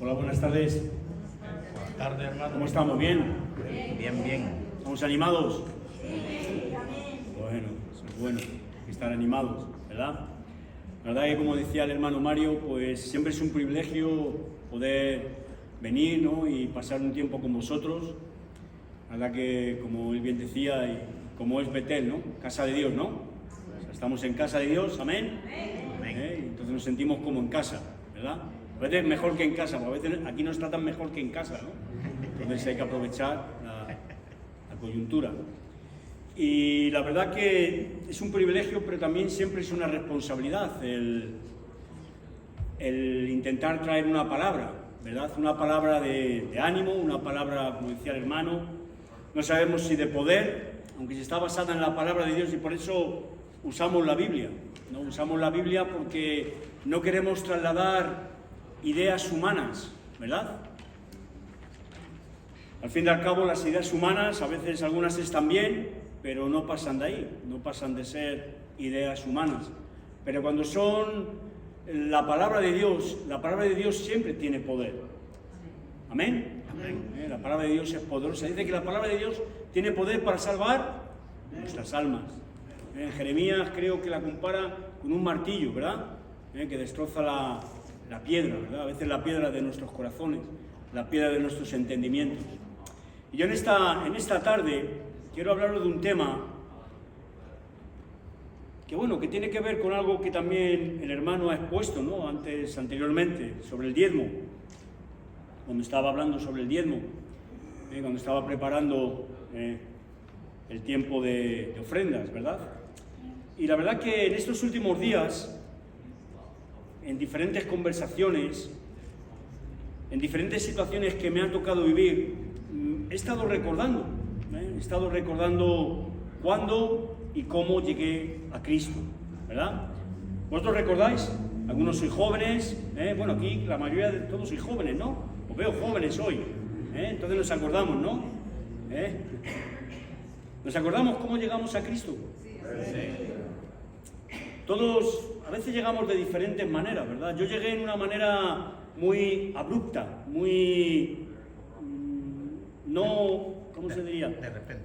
Hola, buenas tardes. Buenas tardes, hermano. ¿Cómo estamos? ¿Bien? Bien, bien. ¿Estamos animados? Bueno, eso es bueno, estar animados, ¿verdad? La verdad que, como decía el hermano Mario, pues siempre es un privilegio poder venir, ¿no? Y pasar un tiempo con vosotros. La verdad que, como él bien decía, y como es Betel, ¿no? Casa de Dios, ¿no? O sea, estamos en casa de Dios, ¿amén? Entonces nos sentimos como en casa, ¿verdad? A veces mejor que en casa, porque a veces aquí nos tratan mejor que en casa, ¿no? Entonces hay que aprovechar la coyuntura. Y la verdad que es un privilegio, pero también siempre es una responsabilidad el intentar traer una palabra, ¿verdad? Una palabra de ánimo, una palabra, como decía el hermano, no sabemos si de poder, aunque se está basada en la palabra de Dios, y por eso usamos la Biblia, ¿no? Usamos la Biblia porque no queremos trasladar ideas humanas, ¿verdad? Al fin y al cabo, las ideas humanas, a veces algunas están bien, pero no pasan de ahí, no pasan de ser ideas humanas. Pero cuando son la palabra de Dios siempre tiene poder. ¿Amén? Amén. La palabra de Dios es poderosa. Dice que la palabra de Dios tiene poder para salvar nuestras almas. En Jeremías creo que la compara con un martillo, ¿verdad? Que destroza la piedra, ¿verdad? A veces la piedra de nuestros corazones, la piedra de nuestros entendimientos. Y yo en esta tarde quiero hablaros de un tema que tiene que ver con algo que también el hermano ha expuesto, ¿no? Anteriormente, sobre el diezmo. Cuando estaba hablando sobre el diezmo, cuando estaba preparando el tiempo de ofrendas, ¿verdad? Y la verdad que en estos últimos días, en diferentes conversaciones, en diferentes situaciones que me han tocado vivir, he estado recordando cuándo y cómo llegué a Cristo, ¿verdad? ¿Vosotros recordáis? Algunos sois jóvenes, bueno, aquí la mayoría de todos sois jóvenes, ¿no? Os veo jóvenes hoy, entonces nos acordamos, ¿no? ¿Nos acordamos cómo llegamos a Cristo? Sí. Todos, a veces llegamos de diferentes maneras, ¿verdad? Yo llegué en una manera muy abrupta, muy... no... ¿cómo se diría? De repente.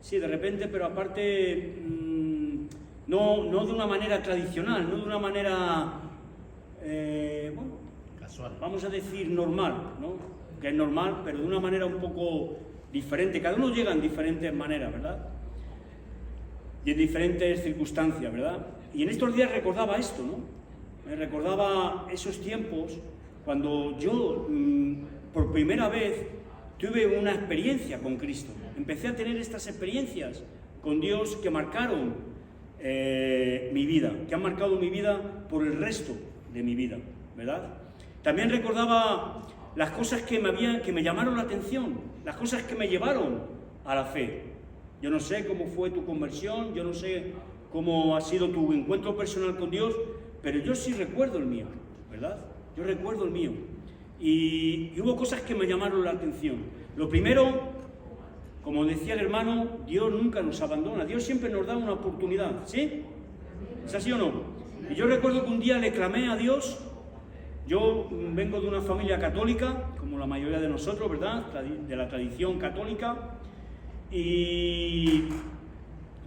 Sí, de repente, pero aparte, no de una manera tradicional, no de una manera, Casual. Vamos a decir normal, ¿no? Que es normal, pero de una manera un poco diferente. Cada uno llega en diferentes maneras, ¿verdad? Y en diferentes circunstancias, ¿verdad? Y en estos días recordaba esto, ¿no? Me recordaba esos tiempos cuando yo, por primera vez, tuve una experiencia con Cristo. Empecé a tener estas experiencias con Dios que marcaron mi vida, que han marcado mi vida por el resto de mi vida, ¿verdad? También recordaba las cosas que me llamaron la atención, las cosas que me llevaron a la fe. Yo no sé cómo fue tu conversión, yo no sé cómo ha sido tu encuentro personal con Dios, pero yo sí recuerdo el mío, ¿verdad? Yo recuerdo el mío. Y hubo cosas que me llamaron la atención. Lo primero, como decía el hermano, Dios nunca nos abandona, Dios siempre nos da una oportunidad, ¿sí? ¿Es así o no? Y yo recuerdo que un día le clamé a Dios. Yo vengo de una familia católica, como la mayoría de nosotros, ¿verdad? De la tradición católica.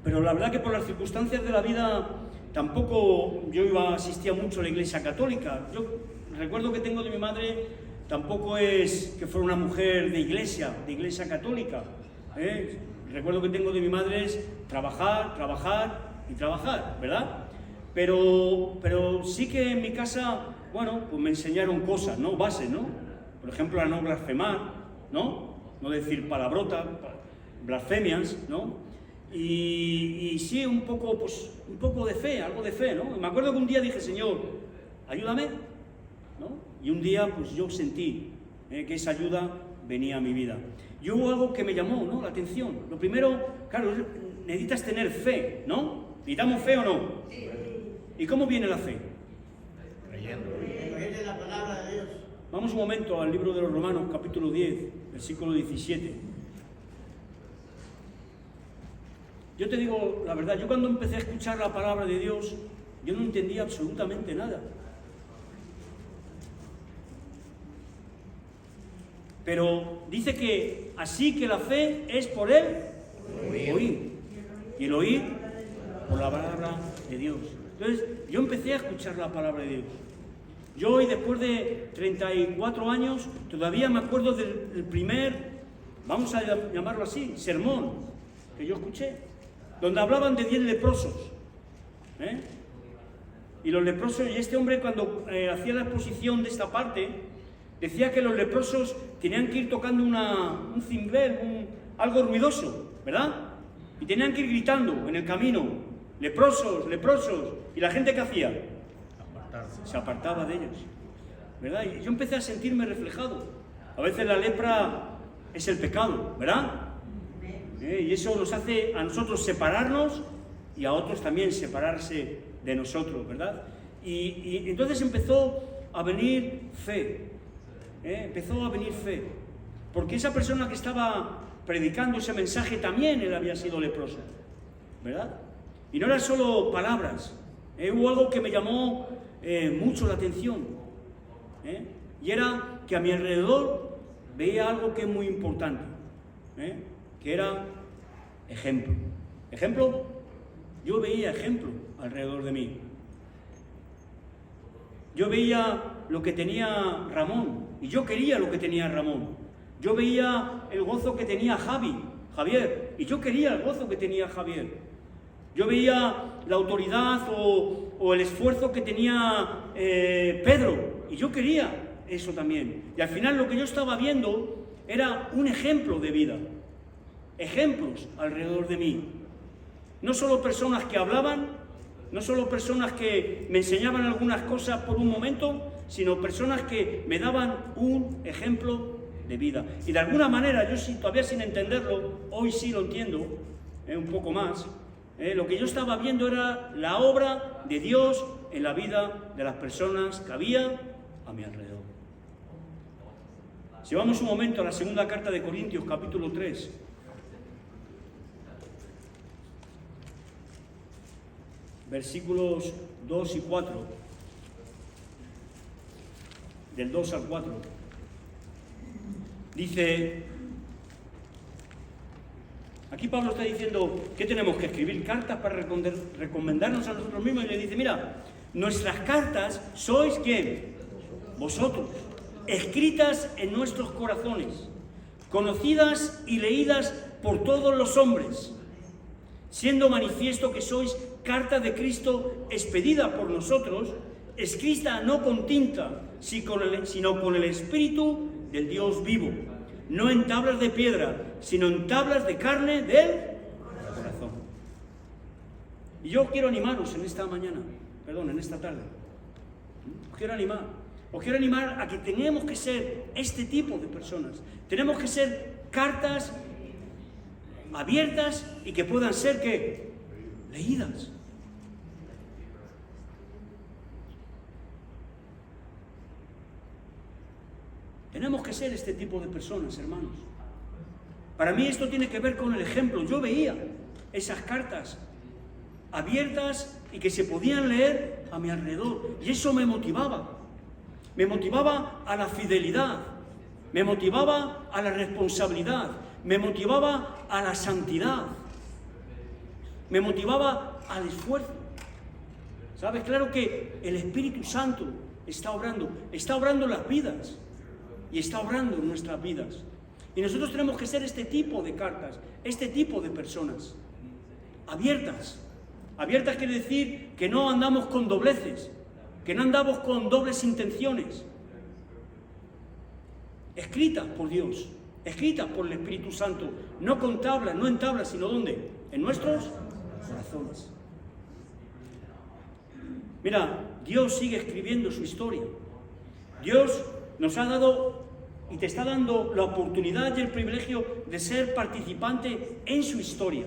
Pero la verdad que por las circunstancias de la vida tampoco asistía mucho a la iglesia católica. Yo recuerdo que tengo de mi madre, tampoco es que fuera una mujer de iglesia católica. Recuerdo que tengo de mi madre es trabajar y trabajar, ¿verdad? Pero sí que en mi casa, bueno, pues me enseñaron cosas, ¿no? Bases, ¿no? Por ejemplo, a no blasfemar, ¿no? No decir palabrotas, blasfemias, ¿no? Y sí, un poco de fe, algo de fe, ¿no? Me acuerdo que un día dije, Señor, ayúdame, ¿no? Y un día, pues yo sentí que esa ayuda venía a mi vida. Y hubo algo que me llamó, ¿no? La atención. Lo primero, claro, necesitas tener fe, ¿no? ¿Necesitamos fe o no? Sí. ¿Y cómo viene la fe? Creyendo. Creyendo en la palabra de Dios. Vamos un momento al libro de los Romanos, capítulo 10, versículo 17. Yo te digo la verdad, yo cuando empecé a escuchar la palabra de Dios, yo no entendía absolutamente nada. Pero dice que así que la fe es por el oír. Y el oír por la palabra de Dios. Entonces yo empecé a escuchar la palabra de Dios. Yo hoy, después de 34 años, todavía me acuerdo del primer, vamos a llamarlo así, sermón que yo escuché, donde hablaban de 10 leprosos. Y los leprosos, y este hombre cuando hacía la exposición de esta parte, decía que los leprosos tenían que ir tocando un cimbel, algo ruidoso, ¿verdad? Y tenían que ir gritando en el camino, leprosos, leprosos. ¿Y la gente qué hacía? Se apartaba de ellos, ¿verdad? Y yo empecé a sentirme reflejado. A veces la lepra es el pecado, ¿verdad? Y eso nos hace a nosotros separarnos y a otros también separarse de nosotros, ¿verdad? Y entonces empezó a venir fe, empezó a venir fe, porque esa persona que estaba predicando ese mensaje también él había sido leproso, ¿verdad? Y no eran solo palabras, hubo algo que me llamó mucho la atención, y era que a mi alrededor veía algo que es muy importante, que era ejemplo. Ejemplo, yo veía ejemplo alrededor de mí. Yo veía lo que tenía Ramón, y yo quería lo que tenía Ramón. Yo veía el gozo que tenía Javier, y yo quería el gozo que tenía Javier. Yo veía la autoridad o el esfuerzo que tenía Pedro, y yo quería eso también. Y al final lo que yo estaba viendo era un ejemplo de vida, ejemplos alrededor de mí. No solo personas que hablaban, no solo personas que me enseñaban algunas cosas por un momento, sino personas que me daban un ejemplo de vida. Y de alguna manera, yo todavía sin entenderlo, hoy sí lo entiendo, un poco más, lo que yo estaba viendo era la obra de Dios en la vida de las personas que había a mi alrededor. Si vamos un momento a la segunda carta de Corintios, capítulo 3, versículos 2 y 4, del 2 al 4, dice, aquí Pablo está diciendo que tenemos que escribir cartas para recomendarnos a nosotros mismos, y le dice, mira, nuestras cartas sois ¿quién? Vosotros, escritas en nuestros corazones, conocidas y leídas por todos los hombres, siendo manifiesto que sois carta de Cristo expedida por nosotros, escrita no con tinta, sino con el Espíritu del Dios vivo, no en tablas de piedra, sino en tablas de carne del corazón. Y yo quiero animaros en esta tarde. Os quiero animar a que tenemos que ser este tipo de personas. Tenemos que ser cartas abiertas y que puedan ser ¿qué? Leídas. Tenemos que ser este tipo de personas, hermanos. Para mí esto tiene que ver con el ejemplo. Yo veía esas cartas abiertas y que se podían leer a mi alrededor. Y eso me motivaba. Me motivaba a la fidelidad. Me motivaba a la responsabilidad. Me motivaba a la santidad. Me motivaba al esfuerzo. ¿Sabes? Claro que el Espíritu Santo está obrando en las vidas y está obrando en nuestras vidas. Y nosotros tenemos que ser este tipo de cartas, este tipo de personas, abiertas. Abiertas quiere decir que no andamos con dobleces, que no andamos con dobles intenciones. Escritas por Dios, escritas por el Espíritu Santo, no con tablas, no en tablas, sino ¿dónde? En nuestros corazones. Mira, Dios sigue escribiendo su historia. Dios nos ha dado y te está dando la oportunidad y el privilegio de ser participante en su historia.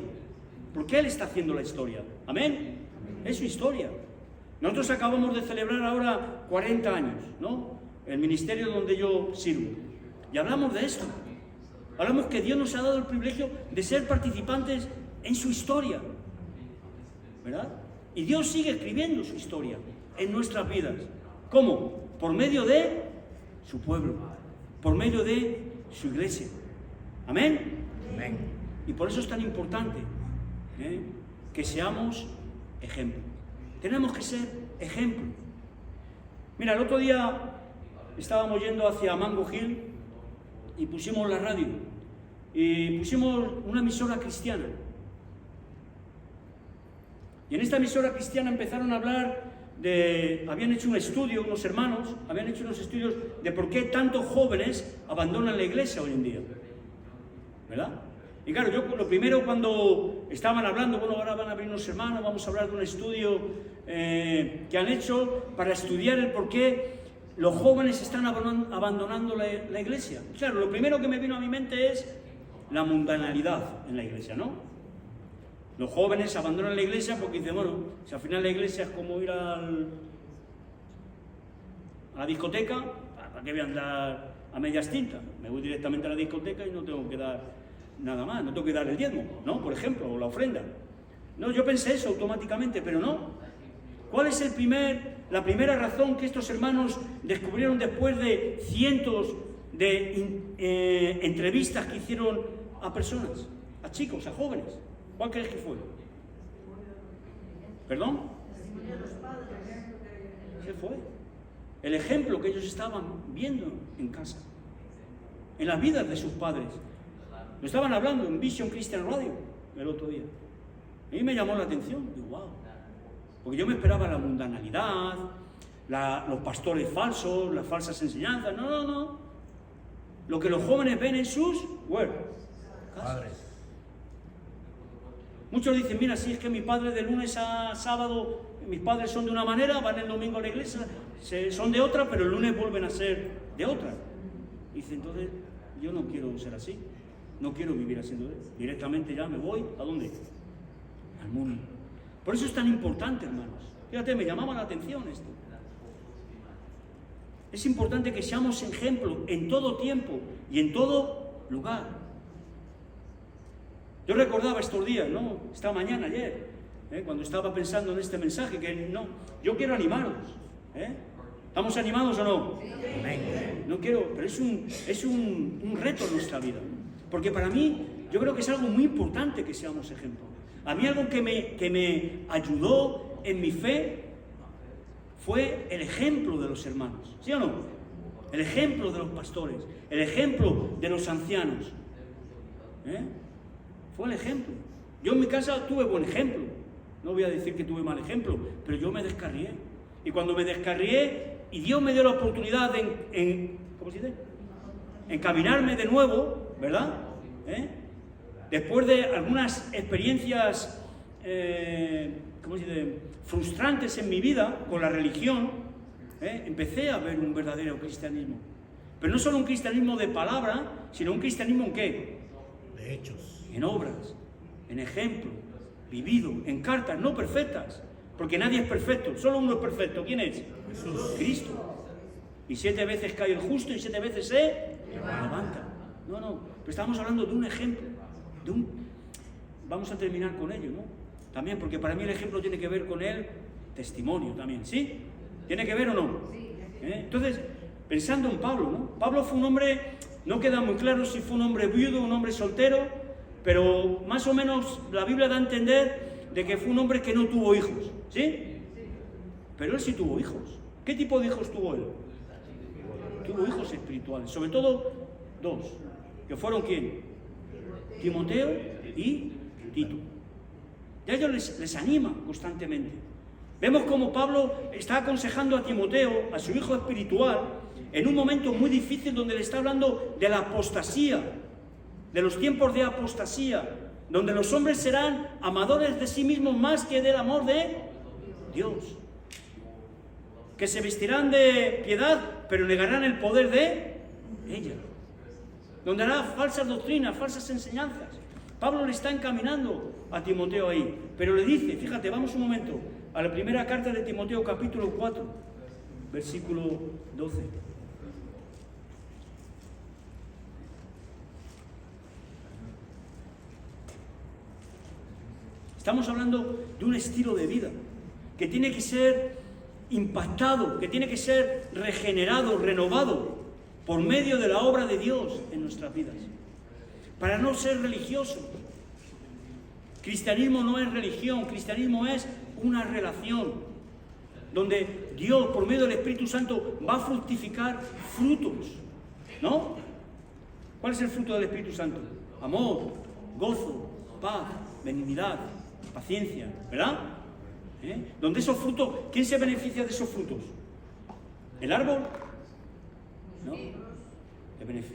Porque Él está haciendo la historia. ¿Amén? Es su historia. Nosotros acabamos de celebrar ahora 40 años, ¿no? El ministerio donde yo sirvo. Y hablamos de esto. Hablamos que Dios nos ha dado el privilegio de ser participantes en su historia. ¿Verdad? Y Dios sigue escribiendo su historia en nuestras vidas. ¿Cómo? Por medio de su pueblo, por medio de su iglesia. ¿Amén? Amén. Y por eso es tan importante que seamos ejemplo. Tenemos que ser ejemplo. Mira, el otro día estábamos yendo hacia Mango Hill y pusimos la radio y pusimos una emisora cristiana. Y en esta emisora cristiana empezaron a hablar habían hecho un estudio, unos hermanos, habían hecho unos estudios de por qué tantos jóvenes abandonan la iglesia hoy en día. ¿Verdad? Y claro, yo lo primero cuando estaban hablando, bueno, ahora van a venir unos hermanos, vamos a hablar de un estudio que han hecho para estudiar el por qué los jóvenes están abandonando la iglesia. Claro, lo primero que me vino a mi mente es la mundanalidad en la iglesia, ¿no? Los jóvenes abandonan la iglesia porque dicen, bueno, si al final la iglesia es como ir a la discoteca, ¿para qué voy a andar a medias tintas? Me voy directamente a la discoteca y no tengo que dar nada más, no tengo que dar el diezmo, ¿no? Por ejemplo, o la ofrenda. No, yo pensé eso automáticamente, pero no. ¿Cuál es la primera razón que estos hermanos descubrieron después de cientos de entrevistas que hicieron a personas, a chicos, a jóvenes? ¿Cuál crees que fue? ¿Perdón? ¿Qué fue? El ejemplo que ellos estaban viendo en casa, en las vidas de sus padres. Lo estaban hablando en Vision Christian Radio el otro día. A mí me llamó la atención. Digo, wow. Porque yo me esperaba la mundanalidad, los pastores falsos, las falsas enseñanzas. No. Lo que los jóvenes ven en sus Padres. Muchos dicen, mira, si es que mi padre de lunes a sábado, mis padres son de una manera, van el domingo a la iglesia, son de otra, pero el lunes vuelven a ser de otra. Dice, entonces, yo no quiero ser así, no quiero vivir haciendo eso. Directamente ya me voy, ¿a dónde? Al mundo. Por eso es tan importante, hermanos. Fíjate, me llamaba la atención esto. Es importante que seamos ejemplo en todo tiempo y en todo lugar. Yo recordaba estos días, ¿no? Esta mañana, ayer, cuando estaba pensando en este mensaje, que no, yo quiero animaros. ¿Estamos animados o no? Amén. No quiero, pero es un reto en nuestra vida. Porque para mí, yo creo que es algo muy importante que seamos ejemplo. A mí algo que me ayudó en mi fe fue el ejemplo de los hermanos. ¿Sí o no? El ejemplo de los pastores, el ejemplo de los ancianos. Fue el ejemplo. Yo en mi casa tuve buen ejemplo. No voy a decir que tuve mal ejemplo, pero yo me descarrié. Y cuando me descarrié, y Dios me dio la oportunidad de ¿cómo se dice? Encaminarme de nuevo, ¿verdad? Después de algunas experiencias, ¿cómo se dice? Frustrantes en mi vida con la religión, empecé a ver un verdadero cristianismo. Pero no solo un cristianismo de palabra, sino un cristianismo en ¿qué? De hechos. En obras, en ejemplo, vivido, en cartas, no perfectas, porque nadie es perfecto, solo uno es perfecto. ¿Quién es? Jesús. Cristo. Y 7 veces cae el justo y 7 veces se levanta. No, pero estamos hablando de un ejemplo, vamos a terminar con ello, ¿no? También, porque para mí el ejemplo tiene que ver con el testimonio también, ¿sí? ¿Tiene que ver o no? Entonces, pensando en Pablo, ¿no? Pablo fue un hombre, no queda muy claro si fue un hombre viudo, un hombre soltero, pero más o menos la Biblia da a entender de que fue un hombre que no tuvo hijos, ¿sí? Pero él sí tuvo hijos. ¿Qué tipo de hijos tuvo él? Tuvo hijos espirituales, sobre todo 2, que fueron ¿quién? Timoteo y Tito. Y a ellos les anima constantemente. Vemos cómo Pablo está aconsejando a Timoteo, a su hijo espiritual, en un momento muy difícil donde le está hablando de la apostasía, de los tiempos de apostasía, donde los hombres serán amadores de sí mismos más que del amor de Dios, que se vestirán de piedad, pero negarán el poder de ella, donde hará falsas doctrinas, falsas enseñanzas. Pablo le está encaminando a Timoteo ahí, pero le dice, fíjate, vamos un momento, a la primera carta de Timoteo, capítulo 4, versículo 12. Estamos hablando de un estilo de vida que tiene que ser impactado, que tiene que ser regenerado, renovado por medio de la obra de Dios en nuestras vidas. Para no ser religiosos. Cristianismo no es religión, cristianismo es una relación donde Dios, por medio del Espíritu Santo, va a fructificar frutos, ¿no? ¿Cuál es el fruto del Espíritu Santo? Amor, gozo, paz, benignidad, paciencia, ¿verdad? Donde esos frutos, ¿quién se beneficia de esos frutos? ¿El árbol? No.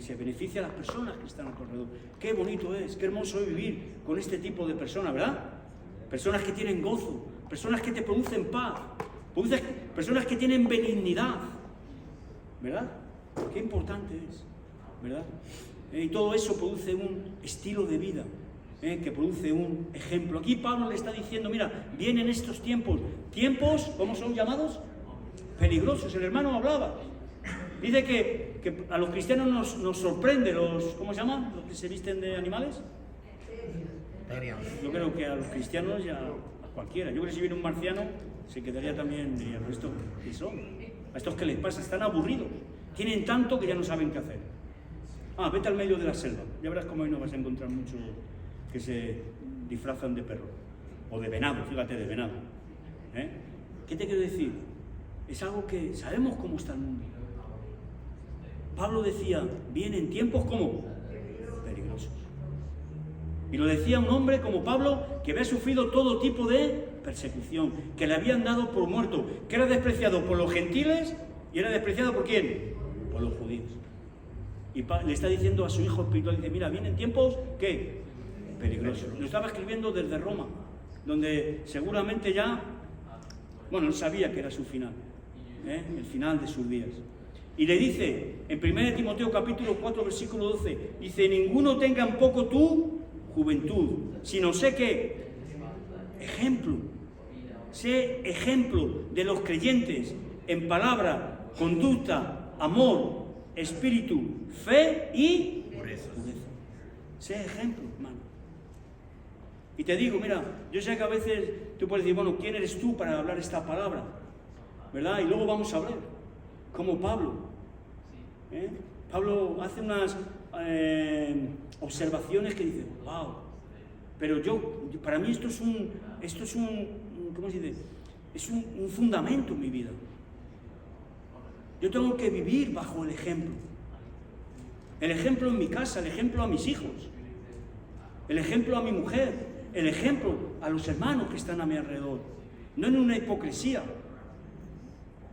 Se beneficia a las personas que están a tu alrededor. Qué bonito es, qué hermoso es vivir con este tipo de personas, ¿verdad? Personas que tienen gozo, personas que te producen paz, personas que tienen benignidad, ¿verdad? Qué importante es, ¿verdad? Y todo eso produce un estilo de vida, que produce un ejemplo. Aquí Pablo le está diciendo, mira, vienen estos tiempos, ¿cómo son llamados? Peligrosos. El hermano hablaba. Dice que a los cristianos nos sorprende ¿cómo se llama? Los que se visten de animales. Yo creo que a los cristianos ya a cualquiera. Yo creo que si viene un marciano se quedaría también, diría, ¿esto qué son? A estos que les pasa, están aburridos. Tienen tanto que ya no saben qué hacer. Vete al medio de la selva. Ya verás cómo ahí no vas a encontrar muchos que se disfrazan de perro. O de venado, fíjate, de venado. ¿Qué te quiero decir? Es algo que sabemos cómo está el mundo. Pablo decía, vienen tiempos como peligrosos. Y lo decía un hombre como Pablo, que había sufrido todo tipo de persecución, que le habían dado por muerto, que era despreciado por los gentiles y era despreciado ¿por quién? Por los judíos. Y le está diciendo a su hijo espiritual, dice, mira, vienen tiempos, ¿qué? Peligrosos. Lo estaba escribiendo desde Roma, donde seguramente ya, él sabía que era su final, el final de sus días. Y le dice, en 1 Timoteo capítulo 4, versículo 12, dice, ninguno tenga en poco tu juventud, sino sé que sé ejemplo de los creyentes en palabra, conducta, amor, espíritu, fe y pureza. Sé ejemplo, hermano. Y te digo, mira, yo sé que a veces tú puedes decir, ¿quién eres tú para hablar esta palabra? ¿Verdad? Y luego vamos a ver, como Pablo. Pablo hace unas observaciones que dice, wow, pero para mí esto es un ¿cómo se dice? Es un fundamento en mi vida. Yo tengo que vivir bajo el ejemplo. El ejemplo en mi casa, el ejemplo a mis hijos, el ejemplo a mi mujer, el ejemplo a los hermanos que están a mi alrededor. No en una hipocresía,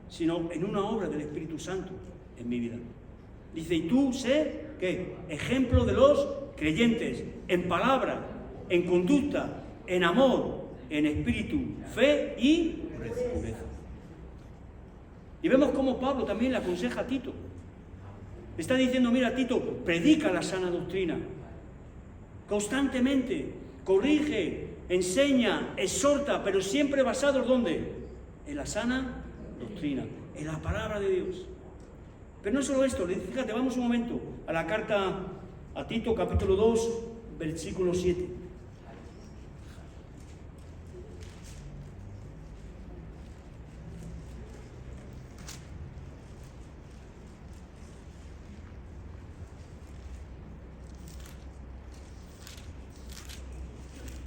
sino en una obra del Espíritu Santo en mi vida. Dice, y tú sé, ¿qué? Ejemplo de los creyentes, en palabra, en conducta, en amor, en espíritu, fe y pureza. Y vemos cómo Pablo también le aconseja a Tito. Le está diciendo, mira Tito, predica la sana doctrina. Constantemente, corrige, enseña, exhorta, pero siempre basado ¿en dónde? En la sana doctrina, en la palabra de Dios. Pero no solo esto, fíjate, vamos un momento a la carta a Tito, capítulo 2, versículo 7.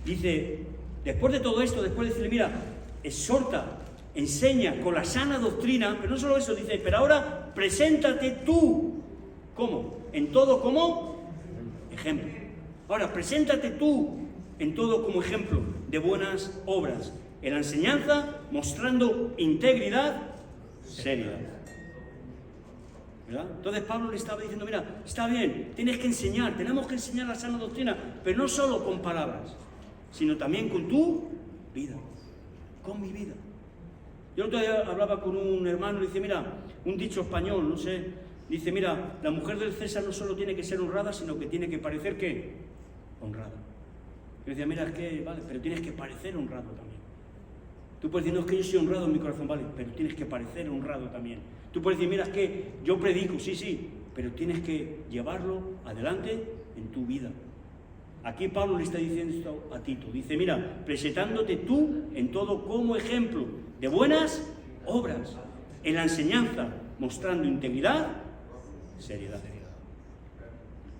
Dice, después de todo esto, después de decirle, mira, exhorta, enseña con la sana doctrina, pero no solo eso, dice, pero ahora preséntate tú, ¿cómo? En todo como ejemplo. Ahora, preséntate tú en todo como ejemplo de buenas obras, en la enseñanza mostrando integridad, seriedad. ¿Verdad? Entonces Pablo le estaba diciendo, mira, está bien, tienes que enseñar, tenemos que enseñar la sana doctrina, pero no solo con palabras, sino también con tu vida, con mi vida. Yo el otro día hablaba con un hermano y dice, mira, un dicho español, no sé, dice, mira, la mujer del César no solo tiene que ser honrada, sino que tiene que parecer, ¿qué? Honrada. Yo decía, mira, es que, vale, pero tienes que parecer honrado también. Tú puedes decir, no, es que yo soy honrado en mi corazón, vale, pero tienes que parecer honrado también. Tú puedes decir, mira, es que yo predico, sí, pero tienes que llevarlo adelante en tu vida. Aquí Pablo le está diciendo esto a Tito. Dice, mira, presentándote tú en todo como ejemplo de buenas obras, en la enseñanza, mostrando integridad, seriedad.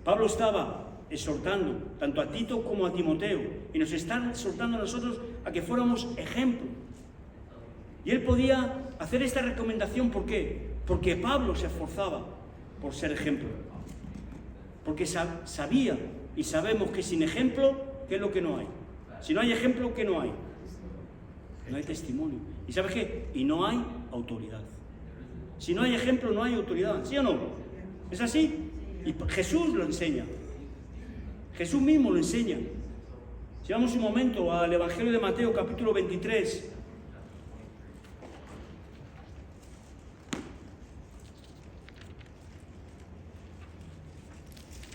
Pablo estaba exhortando tanto a Tito como a Timoteo, y nos está exhortando a nosotros a que fuéramos ejemplo. Y él podía hacer esta recomendación, ¿por qué? Porque Pablo se esforzaba por ser ejemplo. Porque sabía y sabemos que sin ejemplo, ¿qué es lo que no hay? Si no hay ejemplo, ¿qué no hay? No hay testimonio. ¿Y sabes qué? Y no hay autoridad. Si no hay ejemplo, no hay autoridad. ¿Sí o no? ¿Es así? Y Jesús lo enseña. Jesús mismo lo enseña. Si vamos un momento al Evangelio de Mateo, capítulo 23.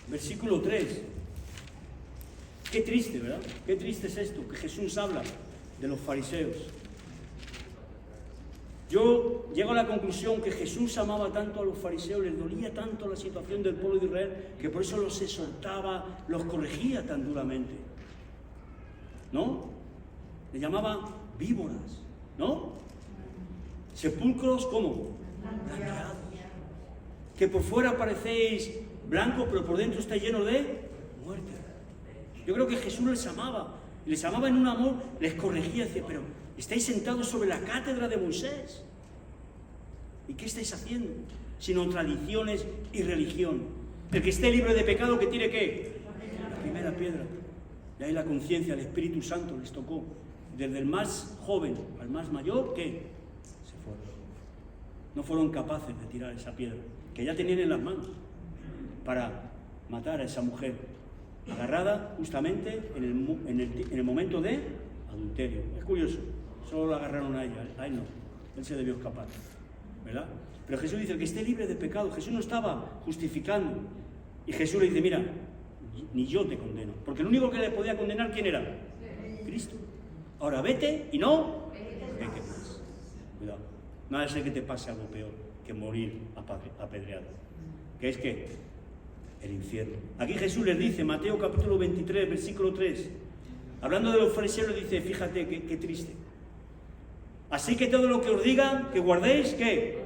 Versículo 3. Qué triste, ¿verdad? Qué triste es esto, que Jesús habla de los fariseos. Yo llego a la conclusión que Jesús amaba tanto a los fariseos, les dolía tanto la situación del pueblo de Israel, que por eso los exhortaba, los corregía tan duramente. ¿No? Le llamaba víboras, ¿no? Sepulcros, ¿cómo? Blanqueados. Que por fuera parecéis blancos, pero por dentro está lleno de muerte. Yo creo que Jesús les amaba en un amor, les corregía, decía, pero estáis sentados sobre la cátedra de Moisés. ¿Y qué estáis haciendo? Sino tradiciones y religión. El que esté libre de pecado, ¿que tiene qué? La primera piedra. Y ahí la conciencia, el Espíritu Santo les tocó. Desde el más joven al más mayor, ¿qué? Se fueron. No fueron capaces de tirar esa piedra, que ya tenían en las manos, para matar a esa mujer, agarrada justamente en el momento de adulterio. Es curioso, solo la agarraron a ella, a él no, él se debió escapar, ¿verdad? Pero Jesús dice, el que esté libre de pecado. Jesús no estaba justificando, y Jesús le dice, mira, ni yo te condeno, porque el único que le podía condenar, ¿quién era? Cristo. Ahora vete y no peques más. Cuidado, no vaya a ser que te pase algo peor que morir apedreado, que es que el infierno. Aquí Jesús les dice, Mateo capítulo 23, versículo 3, hablando de los fariseos, les dice, fíjate qué triste. Así que todo lo que os digan, que guardéis, ¿qué?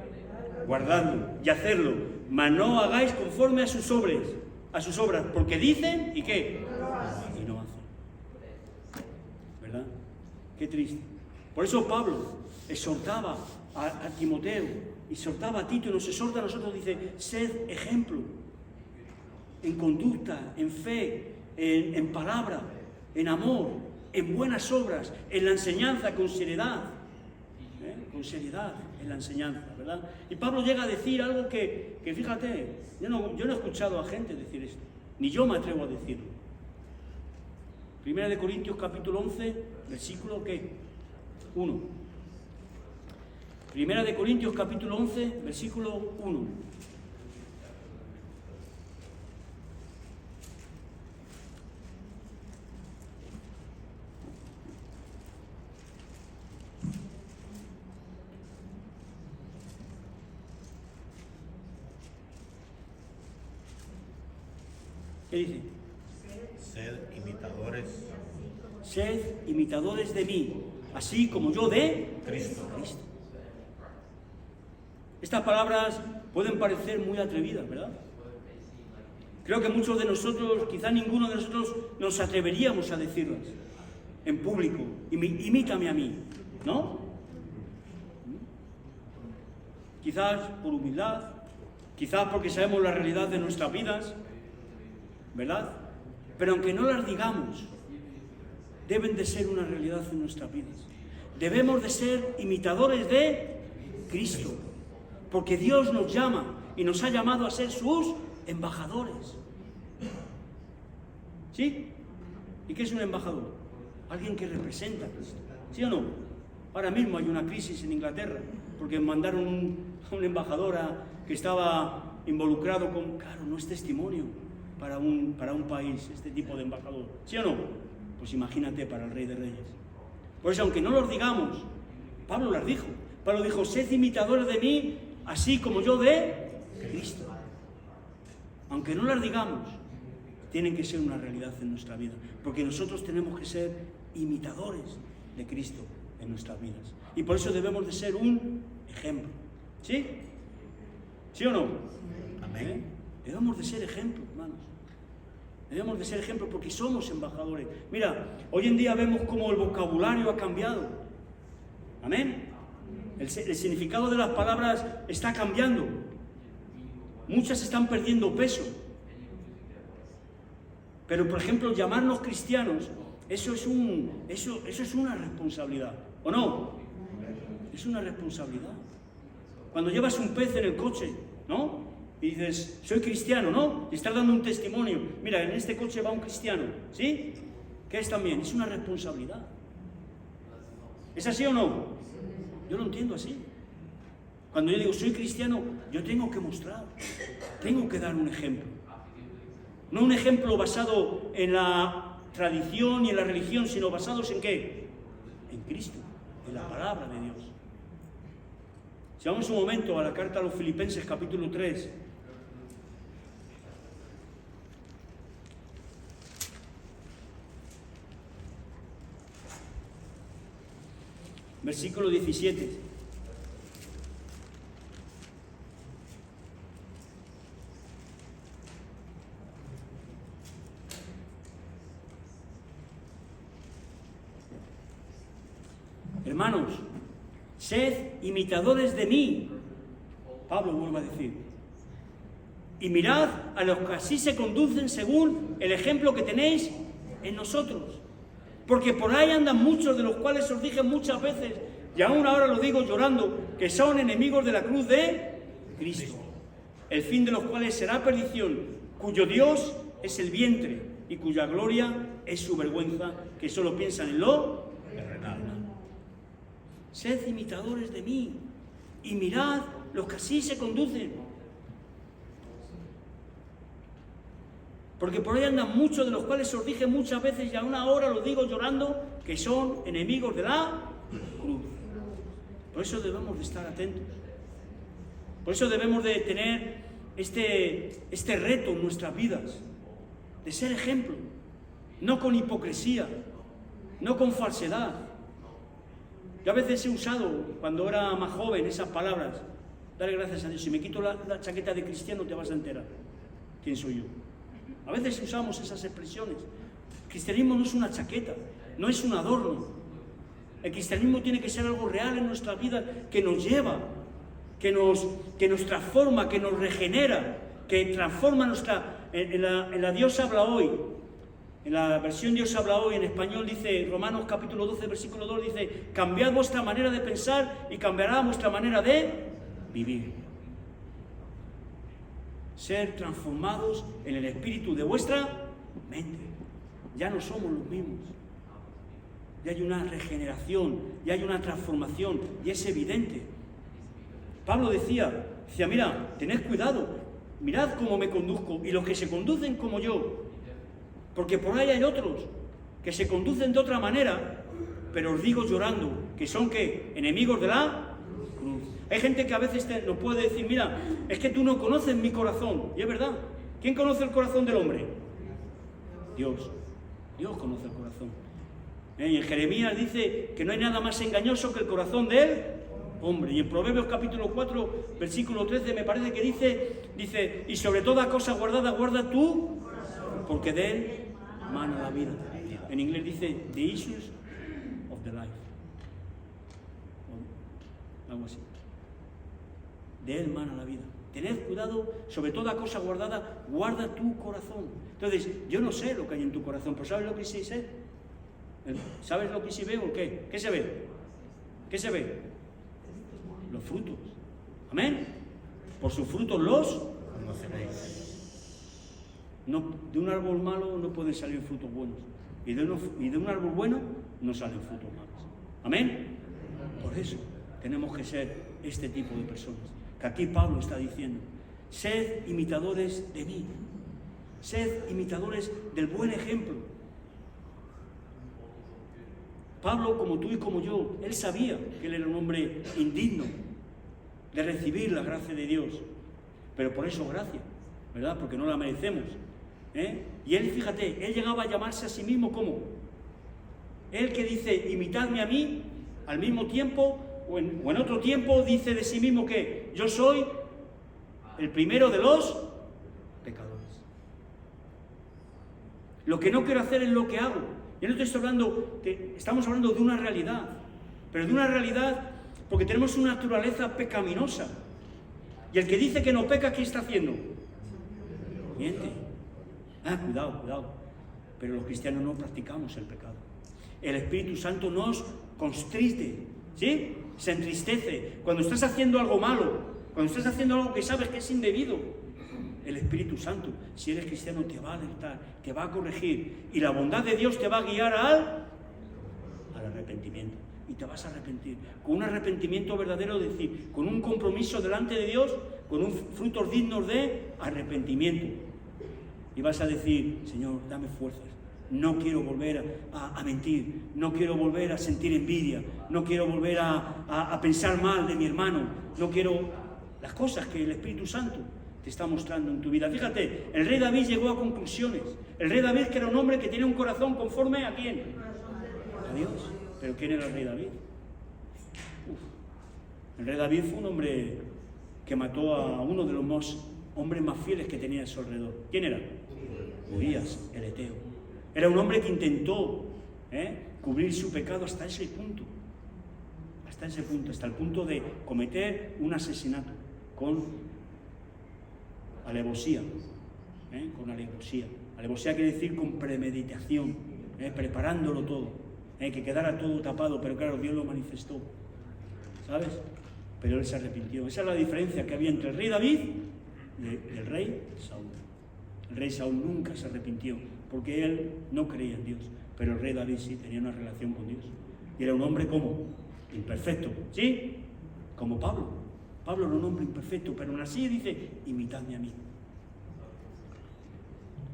Guardadlo y hacerlo, mas no hagáis conforme a sus obras, porque dicen, ¿y qué? Y no hacen. ¿Verdad? Qué triste. Por eso Pablo exhortaba a Timoteo, exhortaba a Tito, y nos exhorta a nosotros, dice, sed ejemplo en conducta, en fe, en palabra, en amor, en buenas obras, en la enseñanza, con seriedad. Con seriedad en la enseñanza, ¿verdad? Y Pablo llega a decir algo que fíjate, yo no he escuchado a gente decir esto, ni yo me atrevo a decirlo. Primera de Corintios capítulo 11, versículo ¿qué? 1. Primera de Corintios capítulo 11, versículo 1. ¿Qué dice? Sed imitadores de mí, así como yo de Cristo. Estas palabras pueden parecer muy atrevidas, ¿verdad? Creo que muchos de nosotros, quizá ninguno de nosotros, nos atreveríamos a decirlas en público. Imítame a mí, ¿no? Quizás por humildad, quizás porque sabemos la realidad de nuestras vidas, ¿verdad? Pero aunque no las digamos, deben de ser una realidad en nuestras vidas. Debemos de ser imitadores de Cristo, porque Dios nos llama y nos ha llamado a ser sus embajadores. ¿Sí? ¿Y qué es un embajador? Alguien que representa a Cristo. ¿Sí o no? Ahora mismo hay una crisis en Inglaterra, porque mandaron a un embajador que estaba involucrado con... Claro, no es testimonio para un país, este tipo de embajador. ¿Sí o no? Pues imagínate para el Rey de Reyes. Por eso, aunque no los digamos, Pablo las dijo. Pablo dijo, sed imitadores de mí, así como yo de Cristo. Aunque no las digamos, tienen que ser una realidad en nuestra vida. Porque nosotros tenemos que ser imitadores de Cristo en nuestras vidas. Y por eso debemos de ser un ejemplo. ¿Sí? ¿Sí o no? Amén. Debemos de ser ejemplo, hermanos. Debemos de ser ejemplo porque somos embajadores. Mira, hoy en día vemos cómo el vocabulario ha cambiado. Amén. El significado de las palabras está cambiando. Muchas están perdiendo peso. Pero, por ejemplo, llamarnos cristianos, eso es una responsabilidad. ¿O no? Es una responsabilidad. Cuando llevas un pez en el coche, ¿no? Y dices, soy cristiano, ¿no? Y estás dando un testimonio. Mira, en este coche va un cristiano, ¿sí? ¿Qué es también? Es una responsabilidad. ¿Es así o no? Yo lo entiendo así. Cuando yo digo, soy cristiano, yo tengo que mostrar, tengo que dar un ejemplo. No un ejemplo basado en la tradición y en la religión, sino basados en ¿qué? En Cristo, en la palabra de Dios. Si vamos un momento a la carta a los Filipenses, capítulo 3. Versículo 17. Hermanos, sed imitadores de mí. Pablo vuelve a decir. Y mirad a los que así se conducen según el ejemplo que tenéis en nosotros. Porque por ahí andan muchos de los cuales os dije muchas veces, y aún ahora lo digo llorando, que son enemigos de la cruz de Cristo, el fin de los cuales será perdición, cuyo Dios es el vientre y cuya gloria es su vergüenza, que solo piensan en lo terrenal. Sed imitadores de mí y mirad los que así se conducen. Porque por ahí andan muchos de los cuales os dije muchas veces y aún ahora lo digo llorando, que son enemigos de la cruz. Por eso debemos de estar atentos. Por eso debemos de tener este reto en nuestras vidas, de ser ejemplo, no con hipocresía, no con falsedad. Yo a veces he usado, cuando era más joven, esas palabras. Dale gracias a Dios. Si me quito la chaqueta de cristiano te vas a enterar quién soy yo. A veces usamos esas expresiones. El cristianismo no es una chaqueta, no es un adorno. El cristianismo tiene que ser algo real en nuestra vida, que nos lleva, que nos transforma, que nos regenera, que transforma nuestra... En la Dios habla hoy, en la versión Dios habla hoy, en español dice, Romanos capítulo 12, versículo 2, dice, cambiad vuestra manera de pensar y cambiará vuestra manera de vivir. Ser transformados en el espíritu de vuestra mente. Ya no somos los mismos. Ya hay una regeneración, ya hay una transformación, y es evidente. Pablo decía, mira, tened cuidado, mirad cómo me conduzco, y los que se conducen como yo, porque por ahí hay otros que se conducen de otra manera, pero os digo llorando, que son ¿qué? Enemigos de la cruz. Hay gente que a veces nos puede decir, mira, es que tú no conoces mi corazón, y es verdad. ¿Quién conoce el corazón del hombre? Dios. Dios conoce el corazón. Y en Jeremías dice que no hay nada más engañoso que el corazón del hombre. Y en Proverbios capítulo 4, versículo 13, me parece que dice, y sobre toda cosa guardada, guarda tú, porque de él mana la vida. En inglés dice, the issues of the life. Algo así. De él mana la vida. Tened cuidado, sobre toda cosa guardada, guarda tu corazón. Entonces, yo no sé lo que hay en tu corazón, pero ¿sabes lo que sí sé? ¿Sabes lo que sí veo o qué? ¿Qué se ve? ¿Qué se ve? Los frutos. ¿Amén? Por sus frutos los conoceréis. No, de un árbol malo no pueden salir frutos buenos. Y de un árbol bueno no salen frutos malos. ¿Amén? Por eso tenemos que ser este tipo de personas. Que aquí Pablo está diciendo, sed imitadores de mí. Sed imitadores del buen ejemplo. Pablo, como tú y como yo, él sabía que él era un hombre indigno de recibir la gracia de Dios. Pero por eso gracia, ¿verdad? Porque no la merecemos. Y él, fíjate, él llegaba a llamarse a sí mismo como él, que dice, imitadme a mí, al mismo tiempo, o en otro tiempo dice de sí mismo que yo soy el primero de los pecadores. Lo que no quiero hacer es lo que hago. Yo no te estoy hablando, estamos hablando de una realidad, pero de una realidad porque tenemos una naturaleza pecaminosa. Y el que dice que no peca, ¿qué está haciendo? Miente. Cuidado. Pero los cristianos no practicamos el pecado. El Espíritu Santo nos constriste, ¿sí? Se entristece. Cuando estás haciendo algo malo, cuando estás haciendo algo que sabes que es indebido, el Espíritu Santo, si eres cristiano, te va a alertar, te va a corregir. Y la bondad de Dios te va a guiar al arrepentimiento. Y te vas a arrepentir. Con un arrepentimiento verdadero, es decir, con un compromiso delante de Dios, con un frutos dignos de arrepentimiento. Y vas a decir, Señor, dame fuerzas. No quiero volver a mentir, no quiero volver a sentir envidia, no quiero volver a pensar mal de mi hermano, no quiero las cosas que el Espíritu Santo te está mostrando en tu vida. Fíjate, el rey David llegó a conclusiones. El rey David, que era un hombre que tiene un corazón conforme ¿a quién? A Dios. ¿Pero quién era el rey David? El rey David fue un hombre que mató a uno de los hombres más fieles que tenía a su alrededor. ¿Quién era? Urías, el Eteo. Era un hombre que intentó cubrir su pecado hasta ese punto. Hasta el punto de cometer un asesinato con alevosía. Con alevosía. Alevosía quiere decir con premeditación, preparándolo todo, que quedara todo tapado, pero claro, Dios lo manifestó. ¿Sabes? Pero él se arrepintió. Esa es la diferencia que había entre el rey David y el rey Saúl. El rey Saúl nunca se arrepintió, porque él no creía en Dios, pero el rey David sí tenía una relación con Dios. Y era un hombre como imperfecto, ¿sí? Como Pablo. Pablo era un hombre imperfecto, pero aún así dice, imitadme a mí.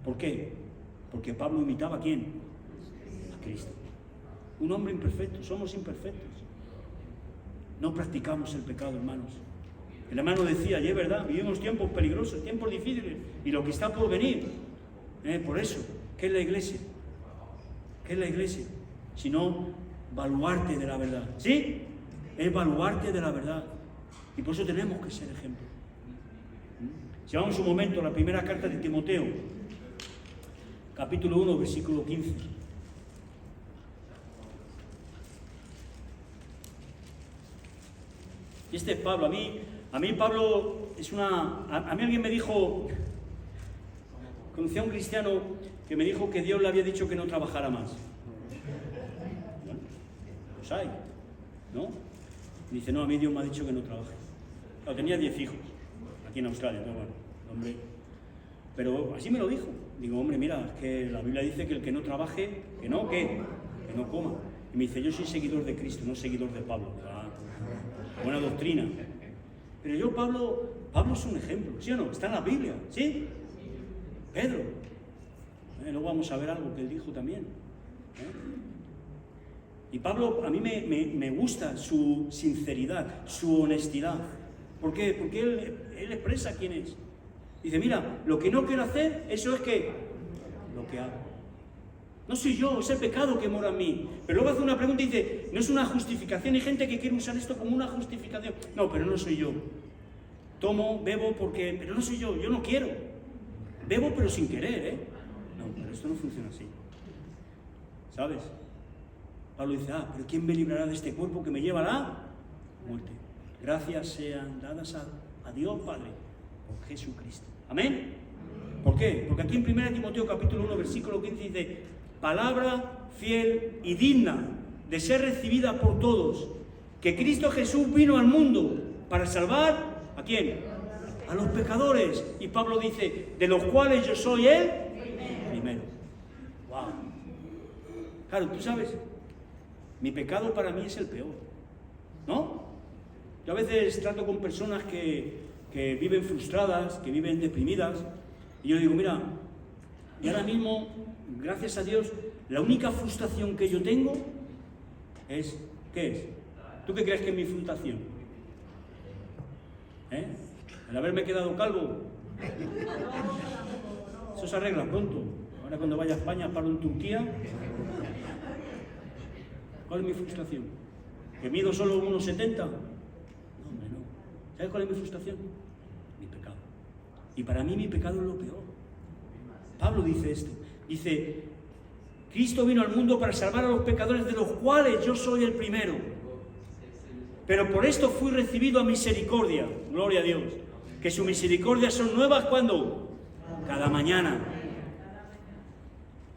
¿Por qué? Porque Pablo imitaba ¿a quién? A Cristo. Un hombre imperfecto, somos imperfectos. No practicamos el pecado, hermanos. El hermano decía, y es verdad, vivimos tiempos peligrosos, tiempos difíciles, y lo que está por venir. Por eso, ¿qué es la iglesia? ¿Qué es la iglesia? Sino baluarte de la verdad. ¿Sí? Es baluarte de la verdad. Y por eso tenemos que ser ejemplo. Si vamos un momento a la primera carta de Timoteo, capítulo 1, versículo 15. Y este es Pablo. A mí Pablo es a mí alguien me dijo, conocí a un cristiano que me dijo que Dios le había dicho que no trabajara más. Bueno, los hay, ¿no? Y dice, no, a mí Dios me ha dicho que no trabaje. Claro, tenía 10 hijos, aquí en Australia, pero bueno, hombre. Pero así me lo dijo. Digo, hombre, mira, es que la Biblia dice que el que no trabaje, que no coma. Y me dice, yo soy seguidor de Cristo, no seguidor de Pablo. Buena doctrina. Pero Pablo es un ejemplo, ¿sí o no? Está en la Biblia, ¿sí? Pedro. Luego vamos a ver algo que él dijo también. Y Pablo, a mí me gusta su sinceridad, su honestidad. ¿Por qué? Porque él expresa quién es. Dice, mira, lo que no quiero hacer, eso es que lo que hago. No soy yo, es el pecado que mora en mí. Pero luego hace una pregunta y dice, no es una justificación. Hay gente que quiere usar esto como una justificación. No, pero no soy yo. Tomo, bebo pero no soy yo no quiero. Bebo pero sin querer, No, pero esto no funciona así. ¿Sabes? Pablo dice, pero ¿quién me librará de este cuerpo que me lleva a la muerte? Gracias sean dadas a Dios Padre por Jesucristo. ¿Amén? ¿Por qué? Porque aquí en 1 Timoteo capítulo 1 versículo 15 dice, palabra fiel y digna de ser recibida por todos, que Cristo Jesús vino al mundo para salvar, ¿a quién? A los pecadores. Y Pablo dice, de los cuales yo soy el primero. ¡Wow! Claro, tú sabes, mi pecado para mí es el peor, ¿no? Yo a veces trato con personas que viven frustradas, que viven deprimidas, y yo digo, mira, y ahora mismo, gracias a Dios, la única frustración que yo tengo es, ¿qué es? ¿Tú qué crees que es mi frustración? El haberme quedado calvo. Eso se arregla pronto. Ahora cuando vaya a España, paro en Turquía. ¿Cuál es mi frustración? ¿Que mido solo 1,70? No, hombre, no. ¿Sabes cuál es mi frustración? Mi pecado. Y para mí mi pecado es lo peor. Pablo dice esto. Dice, Cristo vino al mundo para salvar a los pecadores, de los cuales yo soy el primero. Pero por esto fui recibido a misericordia. Gloria a Dios. Que sus misericordias son nuevas, ¿cuándo? Cada mañana.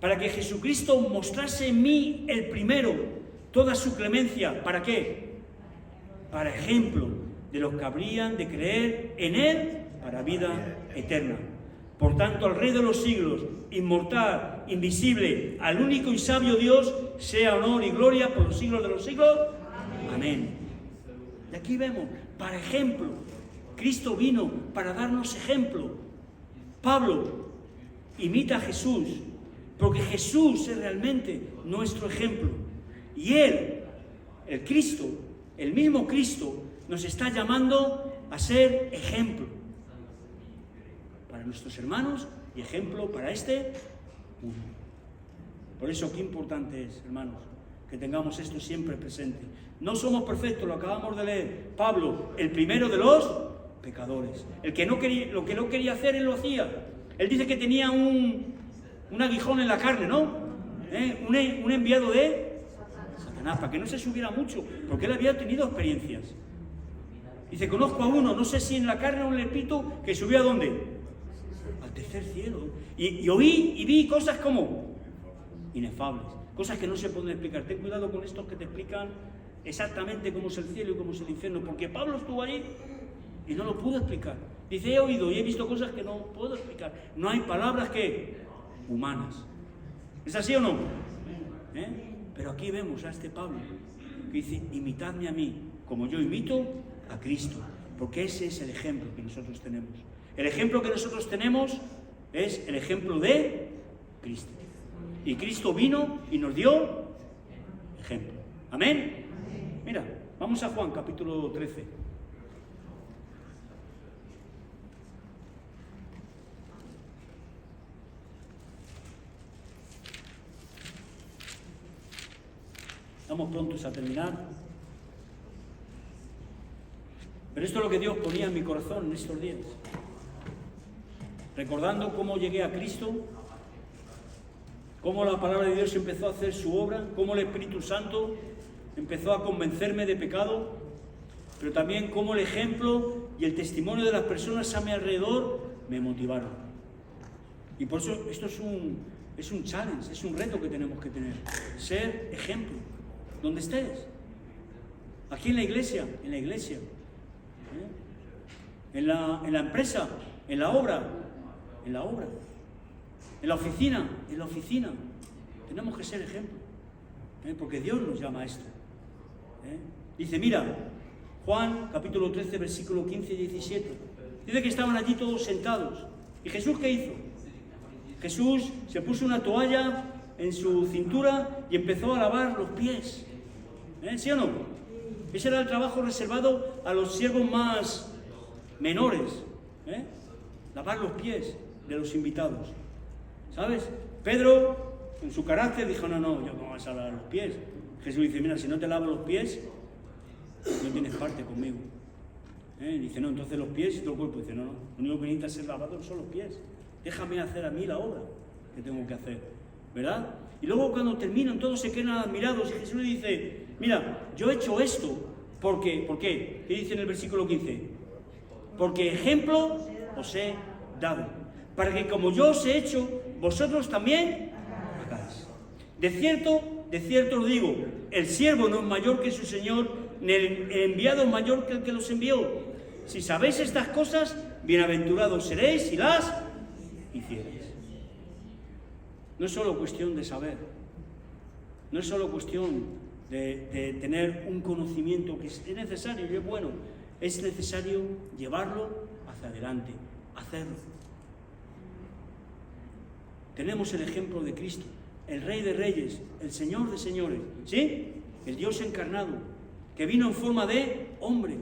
Para que Jesucristo mostrase en mí el primero toda su clemencia. ¿Para qué? Para ejemplo de los que habrían de creer en Él para vida eterna. Por tanto, al Rey de los siglos, inmortal, invisible, al único y sabio Dios, sea honor y gloria por los siglos de los siglos. Amén. Y aquí vemos, para ejemplo, Cristo vino para darnos ejemplo. Pablo imita a Jesús, porque Jesús es realmente nuestro ejemplo. Y Él, el Cristo, el mismo Cristo, nos está llamando a ser ejemplo para nuestros hermanos y ejemplo para este mundo. Por eso qué importante es, hermanos, que tengamos esto siempre presente. No somos perfectos, lo acabamos de leer. Pablo, el primero de los pecadores. El que no quería, lo que no quería hacer, él lo hacía. Él dice que tenía un aguijón en la carne, ¿no? Un enviado de Satanás, para que no se subiera mucho, porque él había tenido experiencias. Dice, conozco a uno, no sé si en la carne o en el espíritu, que subió ¿a dónde? Al tercer cielo. Y oí y vi cosas como inefables, cosas que no se pueden explicar. Ten cuidado con estos que te explican exactamente cómo es el cielo y cómo es el infierno, porque Pablo estuvo allí y no lo pudo explicar. Dice, he oído y he visto cosas que no puedo explicar. No hay palabras que humanas. ¿Es así o no? Pero aquí vemos a este Pablo que dice, imitadme a mí, como yo imito a Cristo, porque ese es el ejemplo que nosotros tenemos. El ejemplo que nosotros tenemos es el ejemplo de Cristo. Y Cristo vino y nos dio ejemplo. ¿Amén? Mira, vamos a Juan capítulo 13. Estamos prontos a terminar. Pero esto es lo que Dios ponía en mi corazón en estos días. Recordando cómo llegué a Cristo, cómo la palabra de Dios empezó a hacer su obra, cómo el Espíritu Santo empezó a convencerme de pecado, pero también cómo el ejemplo y el testimonio de las personas a mi alrededor me motivaron. Y por eso esto es un challenge, es un reto que tenemos que tener. Ser ejemplo, donde estés. Aquí en la iglesia, en la empresa, en la obra, en la oficina, tenemos que ser ejemplo, porque Dios nos llama a esto. Dice, mira, Juan capítulo 13, versículo 15 y 17, dice que estaban allí todos sentados. ¿Y Jesús qué hizo? Jesús se puso una toalla en su cintura y empezó a lavar los pies. ¿Sí o no? Ese era el trabajo reservado a los siervos más menores, lavar los pies de los invitados. ¿Sabes? Pedro, en su carácter, dijo, no, yo no vas a lavar los pies. Jesús dice, mira, si no te lavo los pies, no tienes parte conmigo. Dice, no, entonces los pies y todo el cuerpo. Dice, no, lo único que necesita ser lavado son los pies. Déjame hacer a mí la obra que tengo que hacer, ¿verdad? Y luego cuando terminan todos se quedan admirados y Jesús le dice, mira, yo he hecho esto porque, ¿por qué? ¿Qué dice en el versículo 15? Porque ejemplo os he dado, para que como yo os he hecho, vosotros también hagáis. De cierto os digo, el siervo no es mayor que su señor, ni el enviado es mayor que el que los envió. Si sabéis estas cosas, bienaventurados seréis si las hicierais. No es solo cuestión de saber, no es solo cuestión de tener un conocimiento que es necesario y es bueno, es necesario llevarlo hacia adelante, hacerlo. Tenemos el ejemplo de Cristo, el Rey de Reyes, el Señor de Señores, ¿sí? El Dios encarnado, que vino en forma de hombre,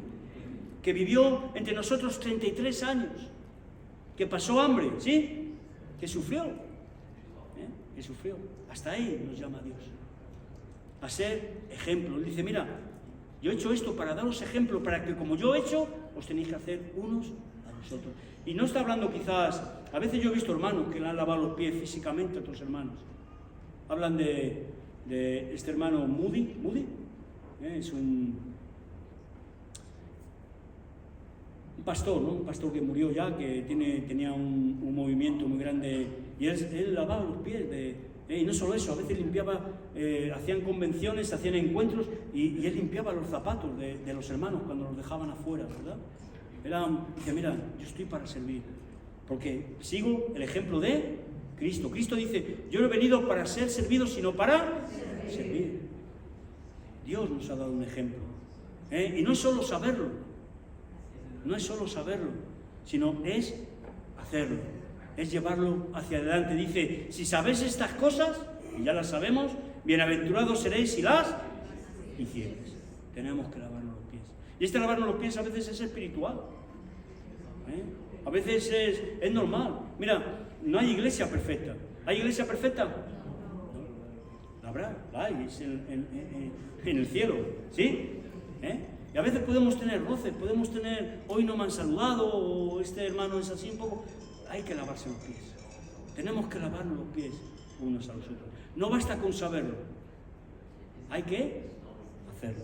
que vivió entre nosotros 33 años, que pasó hambre, ¿sí? Que sufrió. Que sufrió. Hasta ahí nos llama Dios. A ser ejemplo. Él dice, mira, yo he hecho esto para daros ejemplo, para que como yo he hecho, os tenéis que hacer unos a vosotros. Y no está hablando quizás, a veces yo he visto hermanos que le han lavado los pies físicamente a otros hermanos. Hablan de este hermano Moody, es un pastor, ¿no? Un pastor que murió ya, que tenía un movimiento muy grande, y él lavaba los pies y no solo eso, a veces limpiaba, hacían convenciones, hacían encuentros, y él limpiaba los zapatos de los hermanos cuando los dejaban afuera, ¿verdad? Dice, mira, yo estoy para servir, porque sigo el ejemplo de Cristo. Cristo dice, yo no he venido para ser servido, sino para servir. Dios nos ha dado un ejemplo. Y no es solo saberlo, sino es hacerlo, es llevarlo hacia adelante. Dice, si sabéis estas cosas, y ya las sabemos, bienaventurados seréis si las hiciereis. Tenemos que lavarnos los pies. Y este lavarnos los pies a veces es espiritual. A veces es normal. Mira, no hay iglesia perfecta. ¿Hay iglesia perfecta? No. La habrá, la hay, es en el cielo, ¿sí? Y a veces podemos tener roces, hoy no me han saludado, o este hermano es así un poco. Hay que lavarse los pies. Tenemos que lavarnos los pies unos a los otros. No basta con saberlo. Hay que hacerlo.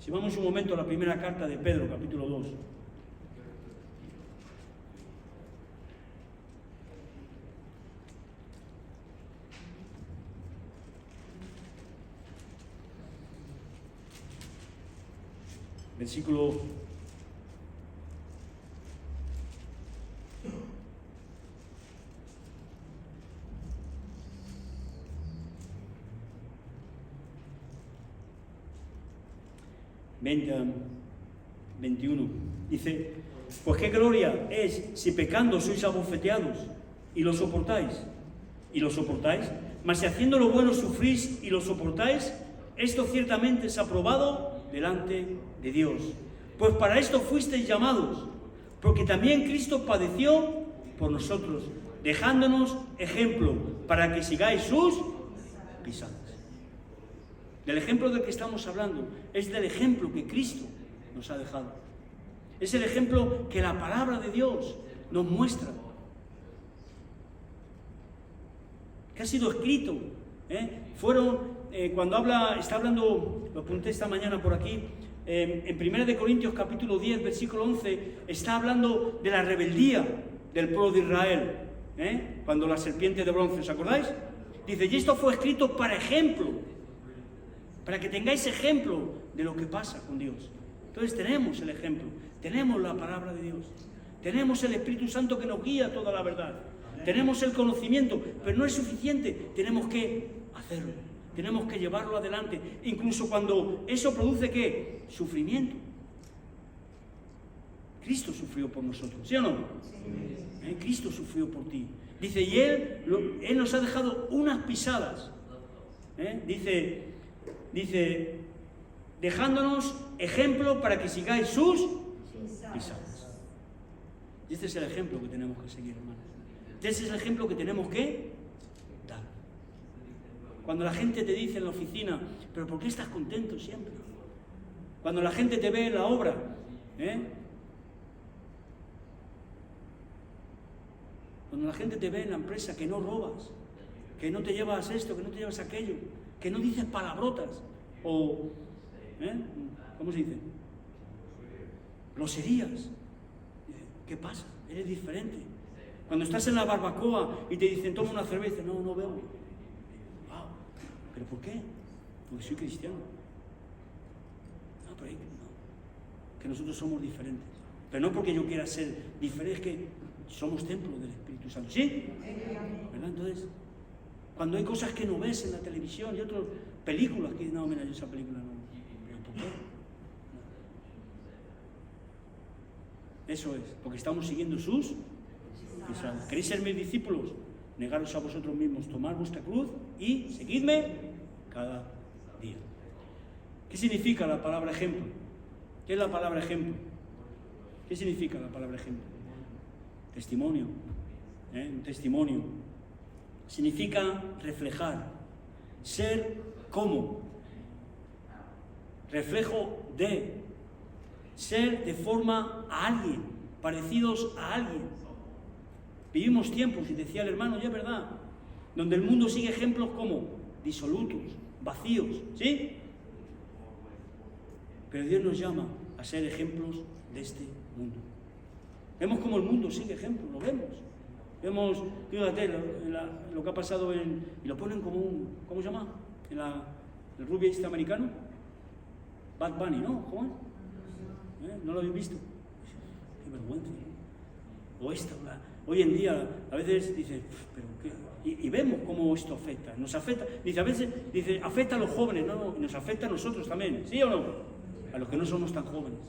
Si vamos un momento a la primera carta de Pedro, capítulo 2. Versículo 21. Dice, pues qué gloria es si pecando sois abofeteados y lo soportáis. Mas si haciendo lo bueno sufrís y lo soportáis, esto ciertamente es aprobado delante de Dios. Pues para esto fuisteis llamados, porque también Cristo padeció por nosotros, dejándonos ejemplo para que sigáis sus pisadas. Del ejemplo del que estamos hablando es del ejemplo que Cristo nos ha dejado. Es el ejemplo que la palabra de Dios nos muestra, que ha sido escrito. Está hablando, lo apunté esta mañana por aquí, en 1 Corintios capítulo 10, versículo 11, está hablando de la rebeldía del pueblo de Israel, cuando la serpiente de bronce, ¿os acordáis? Dice, y esto fue escrito para ejemplo, para que tengáis ejemplo de lo que pasa con Dios. Entonces tenemos el ejemplo, tenemos la palabra de Dios, tenemos el Espíritu Santo que nos guía toda la verdad, tenemos el conocimiento, pero no es suficiente, tenemos que hacerlo, tenemos que llevarlo adelante, incluso cuando eso produce ¿qué? Sufrimiento. Cristo sufrió por nosotros, ¿sí o no? Sí. Cristo sufrió por ti. Dice, y Él nos ha dejado unas pisadas. Dice, dejándonos ejemplo para que sigáis sus pisadas. Y este es el ejemplo que tenemos que seguir, hermanos. Este es el ejemplo que tenemos que dar. Cuando la gente te dice en la oficina, pero ¿por qué estás contento siempre? Cuando la gente te ve en la obra, cuando la gente te ve en la empresa que no robas, que no te llevas esto, que no te llevas aquello, que no dices palabrotas, o, ¿cómo se dice? Groserías. ¿Qué pasa? Eres diferente. Cuando estás en la barbacoa y te dicen, toma una cerveza, no bebo. Wow. ¿Pero por qué? Porque soy cristiano. No, pero no. Que nosotros somos diferentes. Pero no porque yo quiera ser diferente, es que somos templo del Espíritu Santo. ¿Sí? ¿Verdad? Entonces, cuando hay cosas que no ves en la televisión y otras películas que no, mira, yo esa película no. ¿Pero por qué? No. Eso es, porque estamos siguiendo sus pisadas. ¿Queréis ser mis discípulos? Negaros a vosotros mismos, tomad vuestra cruz y seguidme cada día. ¿Qué significa la palabra ejemplo? ¿Qué es la palabra ejemplo? ¿Qué significa la palabra ejemplo? Testimonio. Un testimonio. Significa reflejar, ser como, reflejo de, ser de forma a alguien, parecidos a alguien. Vivimos tiempos, y decía el hermano, ya es verdad, donde el mundo sigue ejemplos como disolutos, vacíos, ¿sí? Pero Dios nos llama a ser ejemplos de este mundo. Vemos cómo el mundo sigue ejemplos, lo vemos. Vemos, fíjate, lo que ha pasado y lo ponen como un, ¿cómo se llama? El rugby este americano. Bad Bunny, ¿no? ¿Cómo es? ¿No lo habéis visto? Qué vergüenza. O hoy en día, a veces dice, ¿pero qué? Y vemos cómo esto afecta. Nos afecta, dice, a veces, dice, afecta a los jóvenes, ¿no? Y nos afecta a nosotros también, ¿sí o no? A los que no somos tan jóvenes.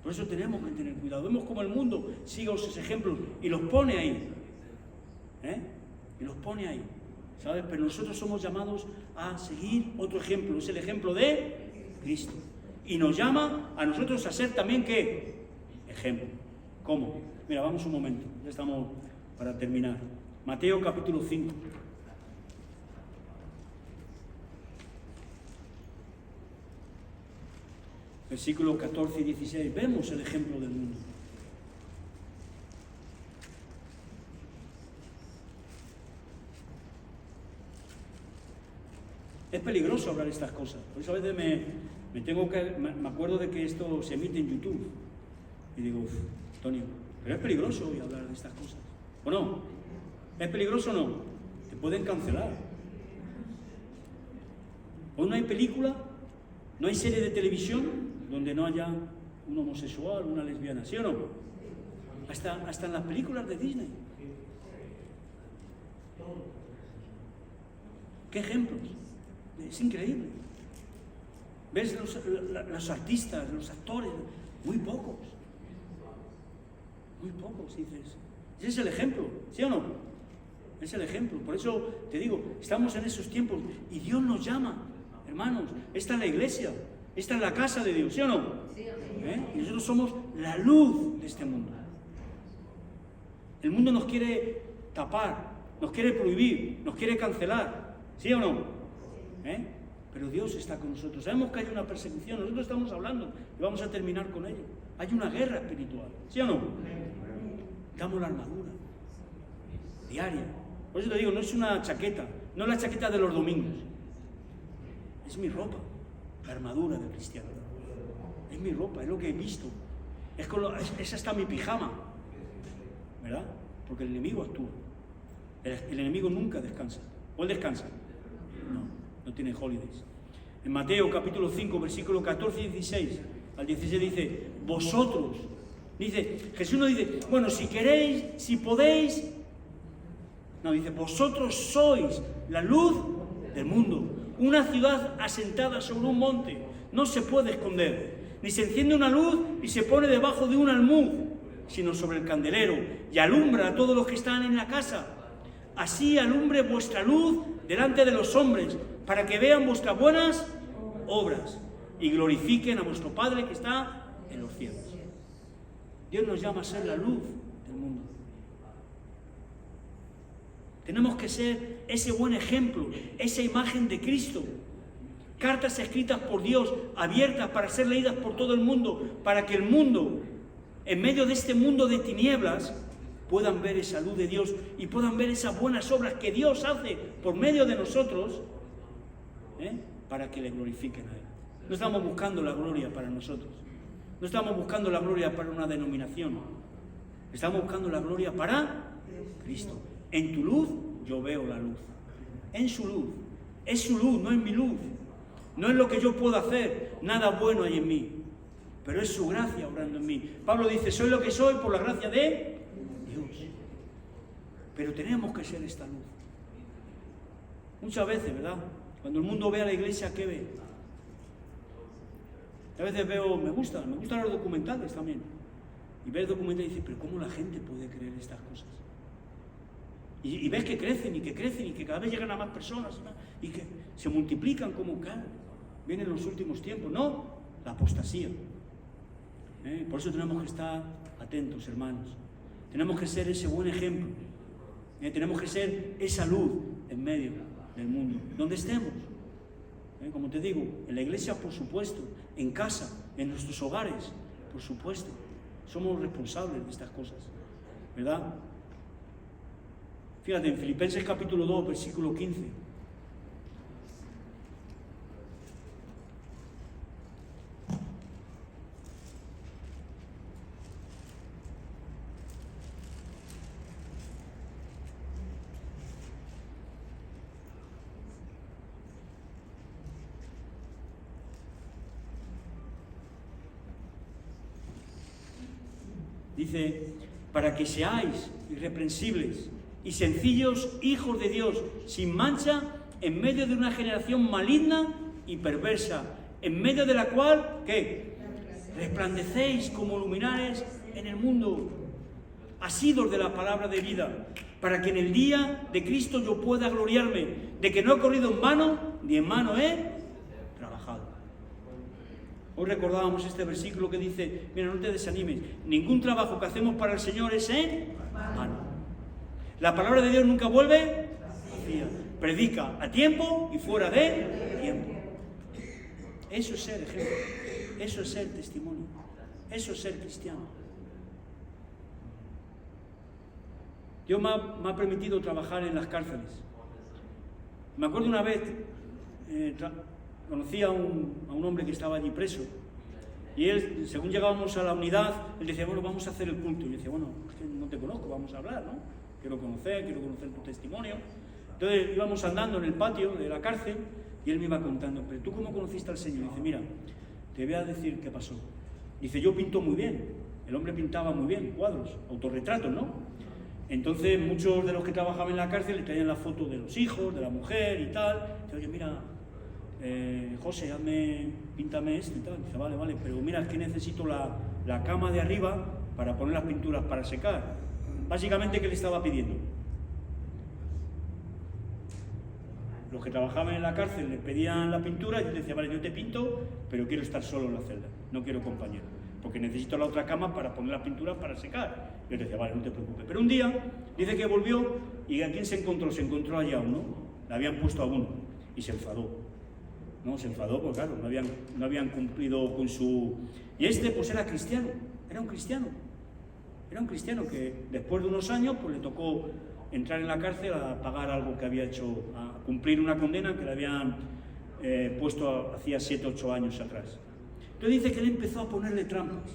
Por eso tenemos que tener cuidado. Vemos cómo el mundo sigue esos ejemplos y los pone ahí. Y los pone ahí, ¿sabes? Pero nosotros somos llamados a seguir otro ejemplo, es el ejemplo de Cristo. Y nos llama a nosotros a ser también, ¿qué? Ejemplo. ¿Cómo? Mira, vamos un momento, ya estamos para terminar. Mateo capítulo 5. Versículos 14 y 16. Vemos el ejemplo del mundo. Es peligroso hablar estas cosas. Por eso a veces me acuerdo de que esto se emite en YouTube. Y digo, Antonio, pero es peligroso hoy hablar de estas cosas. ¿O no? ¿Es peligroso o no? Te pueden cancelar. Hoy no hay película, no hay serie de televisión donde no haya un homosexual, una lesbiana, ¿sí o no? Hasta en las películas de Disney. ¿Qué ejemplos? Es increíble. ¿Ves los artistas, los actores? Muy pocos. Muy pocos, dices. Ese es el ejemplo, ¿sí o no? Es el ejemplo. Por eso te digo, estamos en esos tiempos y Dios nos llama, hermanos. Esta es la iglesia, esta es la casa de Dios, ¿sí o no? Y nosotros somos la luz de este mundo. El mundo nos quiere tapar, nos quiere prohibir, nos quiere cancelar, ¿sí o no? Pero Dios está con nosotros. Sabemos que hay una persecución, nosotros estamos hablando y vamos a terminar con ello. Hay una guerra espiritual, ¿sí o no? Damos la armadura diaria. Por eso te digo, no es una chaqueta, no es la chaqueta de los domingos. Es mi ropa, la armadura del cristiano. Es mi ropa, es lo que he visto. Es hasta mi pijama, ¿verdad? Porque el enemigo actúa. El enemigo nunca descansa. ¿O él descansa? No tiene holidays. En Mateo capítulo 5, versículo 14 y 16, al 16 dice, vosotros, Jesús no dice, bueno, si queréis, si podéis, no, dice, vosotros sois la luz del mundo. Una ciudad asentada sobre un monte no se puede esconder, ni se enciende una luz y se pone debajo de un almud, sino sobre el candelero, y alumbra a todos los que están en la casa. Así alumbre vuestra luz delante de los hombres, para que vean vuestras buenas obras y glorifiquen a vuestro Padre que está en los cielos. Dios nos llama a ser la luz del mundo. Tenemos que ser ese buen ejemplo, esa imagen de Cristo. Cartas escritas por Dios, abiertas para ser leídas por todo el mundo, para que el mundo, en medio de este mundo de tinieblas, puedan ver esa luz de Dios y puedan ver esas buenas obras que Dios hace por medio de nosotros, para que le glorifiquen a Él. No estamos buscando la gloria para nosotros. No estamos buscando la gloria para una denominación. Estamos buscando la gloria para Cristo. En tu luz yo veo la luz. En su luz. Es su luz, no es mi luz. No es lo que yo puedo hacer. Nada bueno hay en mí. Pero es su gracia obrando en mí. Pablo dice, soy lo que soy por la gracia de Dios. Pero tenemos que ser esta luz. Muchas veces, ¿verdad? Cuando el mundo ve a la iglesia, ¿qué ve? A veces veo, me gustan los documentales también. Y ves documentales y dices, pero ¿cómo la gente puede creer estas cosas? Y ves que crecen y que crecen y que cada vez llegan a más personas, ¿no? Y que se multiplican como can. Vienen los últimos tiempos, ¿no? La apostasía. Por eso tenemos que estar atentos, hermanos. Tenemos que ser ese buen ejemplo. Tenemos que ser esa luz en medio del mundo, donde estemos. Como te digo, en la iglesia, por supuesto, en casa, en nuestros hogares, por supuesto. Somos responsables de estas cosas, ¿verdad? Fíjate, en Filipenses capítulo 2, versículo 15. Dice, para que seáis irreprensibles y sencillos hijos de Dios, sin mancha, en medio de una generación maligna y perversa, en medio de la cual, ¿qué? Resplandecéis como luminares en el mundo, asidos de la palabra de vida, para que en el día de Cristo yo pueda gloriarme de que no he corrido en vano, ni en vano he trabajado. Hoy recordábamos este versículo que dice, mira, no te desanimes, ningún trabajo que hacemos para el Señor es en vano. La palabra de Dios nunca vuelve vacía. Predica a tiempo y fuera de tiempo. Eso es ser ejemplo, eso es ser testimonio, eso es ser cristiano. Dios me ha permitido trabajar en las cárceles. Me acuerdo una vez, conocí a un hombre que estaba allí preso, y él, según llegábamos a la unidad, él decía, bueno, vamos a hacer el culto. Y yo decía, bueno, es que no te conozco, vamos a hablar, ¿no? Quiero conocer tu testimonio. Entonces íbamos andando en el patio de la cárcel, y él me iba contando, pero ¿tú cómo conociste al Señor? Y dice, mira, te voy a decir qué pasó. Dice, yo pinto muy bien, el hombre pintaba muy bien, cuadros, autorretratos, ¿no? Entonces muchos de los que trabajaban en la cárcel le traían la foto de los hijos, de la mujer y tal. Dice, oye, mira, José, píntame esto y tal. Dice, vale, pero mira, es que necesito la cama de arriba para poner las pinturas para secar. Básicamente, ¿qué le estaba pidiendo? Los que trabajaban en la cárcel le pedían la pintura y yo decía, vale, yo te pinto, pero quiero estar solo en la celda, no quiero compañero, porque necesito la otra cama para poner la pintura para secar. Yo decía, vale, no te preocupes. Pero un día, dice que volvió y ¿a quién se encontró? Se encontró allá uno, le habían puesto a uno y se enfadó. No, se enfadó porque claro, no habían cumplido con su... Y este pues era cristiano, era un cristiano que después de unos años pues le tocó entrar en la cárcel a pagar algo que había hecho, a cumplir una condena que le habían puesto hacía 7 o 8 años atrás. Entonces dice que él empezó a ponerle trampas.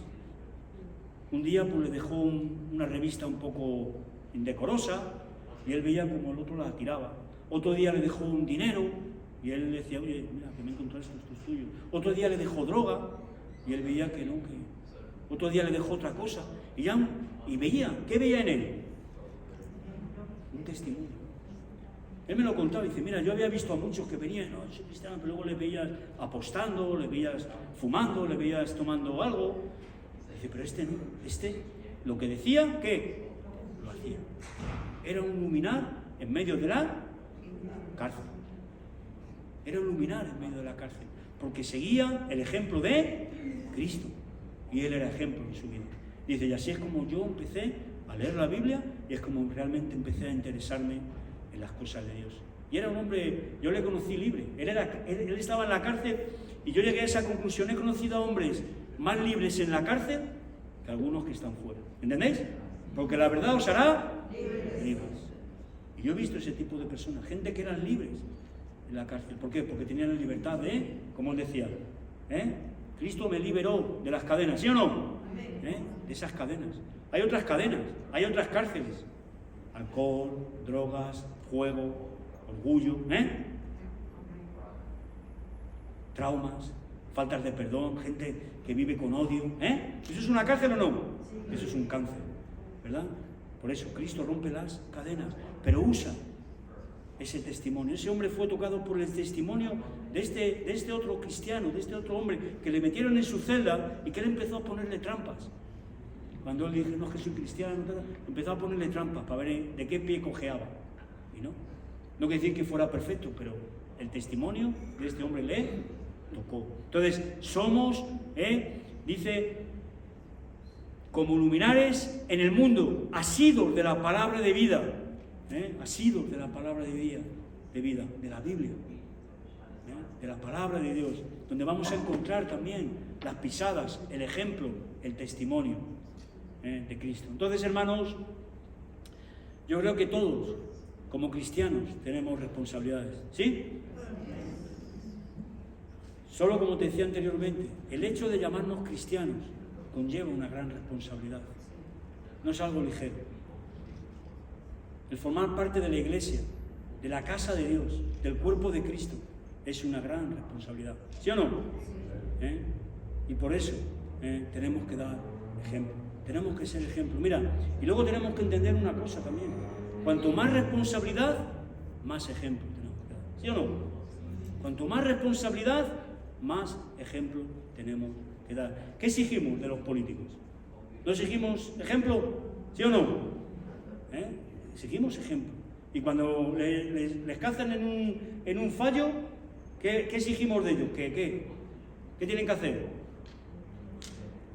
Un día pues le dejó una revista un poco indecorosa y él veía como el otro la tiraba. Otro día le dejó un dinero y él le decía, oye, mira, que me he encontrado esto es tuyo. Otro día le dejó droga y él veía que no, que... Otro día le dejó otra cosa y veía, ¿qué veía en él? Un testimonio. Él me lo contaba y dice, mira, yo había visto a muchos que venían, no, soy cristiano, pero luego le veías apostando, le veías fumando, le veías tomando algo. Dice, pero este no, este lo que decía, ¿qué? Lo hacía. Era un luminar en medio de la cárcel. Era un luminar en medio de la cárcel, porque seguía el ejemplo de Cristo, y él era ejemplo en su vida. Dice, y así es como yo empecé a leer la Biblia, y es como realmente empecé a interesarme en las cosas de Dios. Y era un hombre, yo le conocí libre, él estaba en la cárcel, y yo llegué a esa conclusión, he conocido a hombres más libres en la cárcel que algunos que están fuera. ¿Entendéis? Porque la verdad os hará libres. Y yo he visto ese tipo de personas, gente que eran libres en la cárcel. ¿Por qué? Porque tenían la libertad de, como él decía, Cristo me liberó de las cadenas, ¿sí o no? De esas cadenas. Hay otras cadenas, hay otras cárceles. Alcohol, drogas, juego, orgullo, traumas, faltas de perdón, gente que vive con odio. ¿Eso es una cárcel o no? Eso es un cáncer, ¿verdad? Por eso Cristo rompe las cadenas, pero usa ese testimonio. Ese hombre fue tocado por el testimonio de este otro cristiano, de este otro hombre que le metieron en su celda y que él empezó a ponerle trampas. Cuando él dijo, no, es que soy cristiano, empezó a ponerle trampas para ver de qué pie cojeaba. Y no quiere decir que fuera perfecto, pero el testimonio de este hombre le tocó. Entonces, somos, dice, como luminares en el mundo, asidos de la palabra de vida, asidos de la palabra de vida, de la Biblia, de la palabra de Dios, donde vamos a encontrar también las pisadas, el ejemplo el testimonio de Cristo. Entonces, hermanos, yo creo que todos, como cristianos, tenemos responsabilidades, ¿sí? Solo, como te decía anteriormente, el hecho de llamarnos cristianos conlleva una gran responsabilidad. No es algo ligero. El formar parte de la iglesia, de la casa de Dios, del cuerpo de Cristo, es una gran responsabilidad. ¿Sí o no? Y por eso tenemos que dar ejemplo. Tenemos que ser ejemplo. Mira, y luego tenemos que entender una cosa también. Cuanto más responsabilidad, más ejemplo tenemos que dar. ¿Sí o no? Cuanto más responsabilidad, más ejemplo tenemos que dar. ¿Qué exigimos de los políticos? ¿No exigimos ejemplo? ¿Sí o no? Exigimos ejemplo. Y cuando les cazan en un fallo, ¿qué exigimos de ellos? ¿Qué tienen que hacer?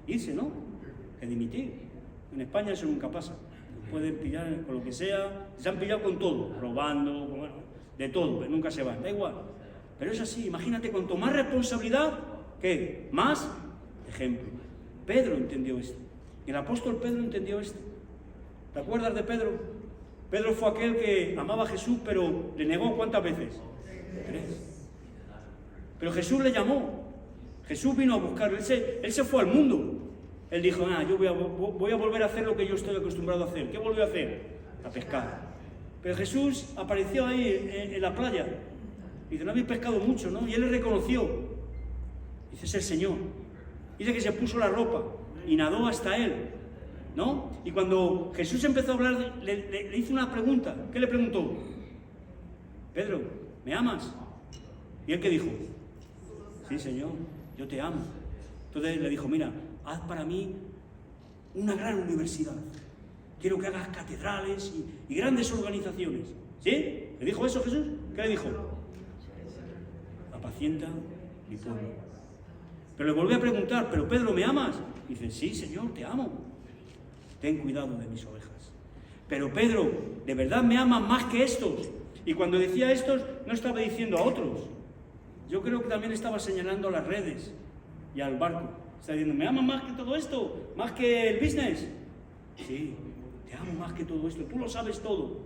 Irse, ¿no? Que dimitir. En España eso nunca pasa. Pueden pillar con lo que sea. Se han pillado con todo, robando, bueno, de todo, pero nunca se van. Da igual. Pero es así. Imagínate, cuanto más responsabilidad, ¿qué? Más ejemplo. Pedro entendió esto. El apóstol Pedro entendió esto. ¿Te acuerdas de Pedro? Pedro fue aquel que amaba a Jesús, pero le negó ¿cuántas veces? 3. Pero Jesús le llamó. Jesús vino a buscarlo. Él se fue al mundo. Él dijo, yo voy a volver a hacer lo que yo estoy acostumbrado a hacer. ¿Qué volvió a hacer? A pescar. Pero Jesús apareció ahí en la playa. Y dice, no habéis pescado mucho, ¿no? Y él le reconoció. Dice, es el Señor. Dice que se puso la ropa y nadó hasta él, ¿no? Y cuando Jesús empezó a hablar, le hizo una pregunta. ¿Qué le preguntó? Pedro, ¿me amas? ¿Y él qué dijo? Sí, Señor, yo te amo. Entonces le dijo, mira, haz para mí una gran universidad. Quiero que hagas catedrales y grandes organizaciones. ¿Sí? ¿Le dijo eso Jesús? ¿Qué le dijo? Apacienta mi pueblo. Pero le volvió a preguntar, ¿pero Pedro, me amas? Y dice, sí, Señor, te amo. Ten cuidado de mis ovejas. Pero Pedro, ¿de verdad me amas más que estos? Y cuando decía estos, no estaba diciendo a otros. Yo creo que también estaba señalando a las redes y al barco. Está diciendo, ¿me amas más que todo esto? ¿Más que el business? Sí, te amo más que todo esto. Tú lo sabes todo.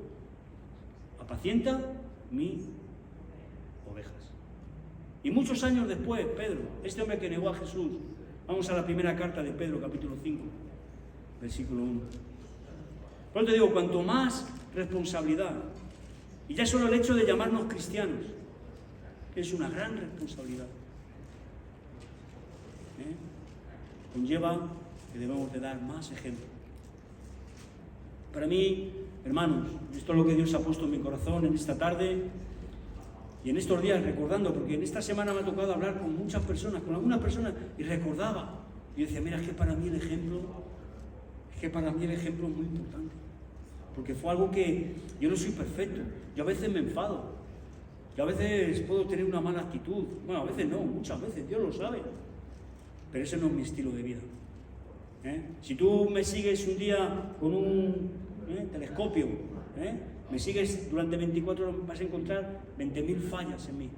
Apacienta mis ovejas. Y muchos años después, Pedro, este hombre que negó a Jesús, vamos a la primera carta de Pedro, capítulo 5, versículo 1. Por eso te digo, cuanto más responsabilidad, y ya solo el hecho de llamarnos cristianos, es una gran responsabilidad, conlleva que debemos de dar más ejemplo. Para mí, hermanos, esto es lo que Dios ha puesto en mi corazón en esta tarde y en estos días, recordando, porque en esta semana me ha tocado hablar con muchas personas, con algunas personas, y recordaba. Y decía, mira, es que para mí el ejemplo es muy importante. Porque fue algo que yo no soy perfecto. Yo a veces me enfado. Yo a veces puedo tener una mala actitud. Bueno, a veces no, muchas veces, Dios lo sabe. Pero ese no es mi estilo de vida. Si tú me sigues un día con un telescopio, me sigues durante 24 horas, vas a encontrar 20.000 fallas en mí.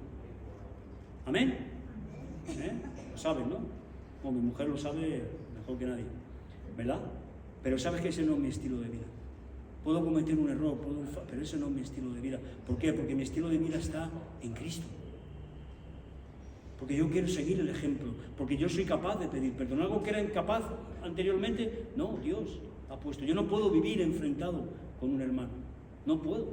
¿Amén? Lo sabes, ¿no? O mi mujer lo sabe mejor que nadie, ¿verdad? Pero sabes que ese no es mi estilo de vida. Puedo cometer un error, pero ese no es mi estilo de vida. ¿Por qué? Porque mi estilo de vida está en Cristo. Porque yo quiero seguir el ejemplo, porque yo soy capaz de pedir perdón. Algo que era incapaz anteriormente, no, Dios ha puesto. Yo no puedo vivir enfrentado con un hermano. No puedo.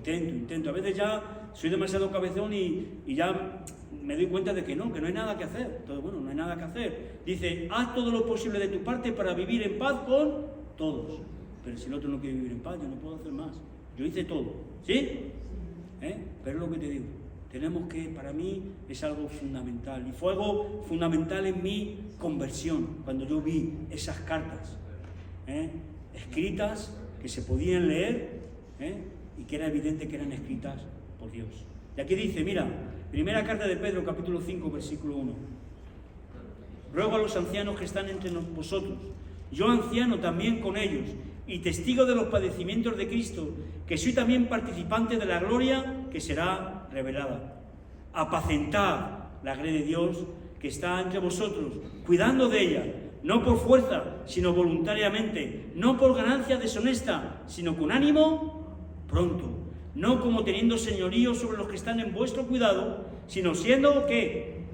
Intento. A veces ya soy demasiado cabezón y ya me doy cuenta de que no hay nada que hacer. Entonces, bueno, no hay nada que hacer. Dice, haz todo lo posible de tu parte para vivir en paz con todos. Pero si el otro no quiere vivir en paz, yo no puedo hacer más. Yo hice todo. ¿Sí? Pero es lo que te digo. Tenemos que, para mí, es algo fundamental. Y fue algo fundamental en mi conversión, cuando yo vi esas cartas escritas, que se podían leer, y que era evidente que eran escritas por Dios. Y aquí dice, mira, primera carta de Pedro, capítulo 5, versículo 1. Ruego a los ancianos que están entre vosotros, yo anciano también con ellos, y testigo de los padecimientos de Cristo, que soy también participante de la gloria que será revelada. Apacentad la grey de Dios que está entre vosotros, cuidando de ella, no por fuerza, sino voluntariamente, no por ganancia deshonesta, sino con ánimo pronto, no como teniendo señorío sobre los que están en vuestro cuidado, sino siendo, ¿qué?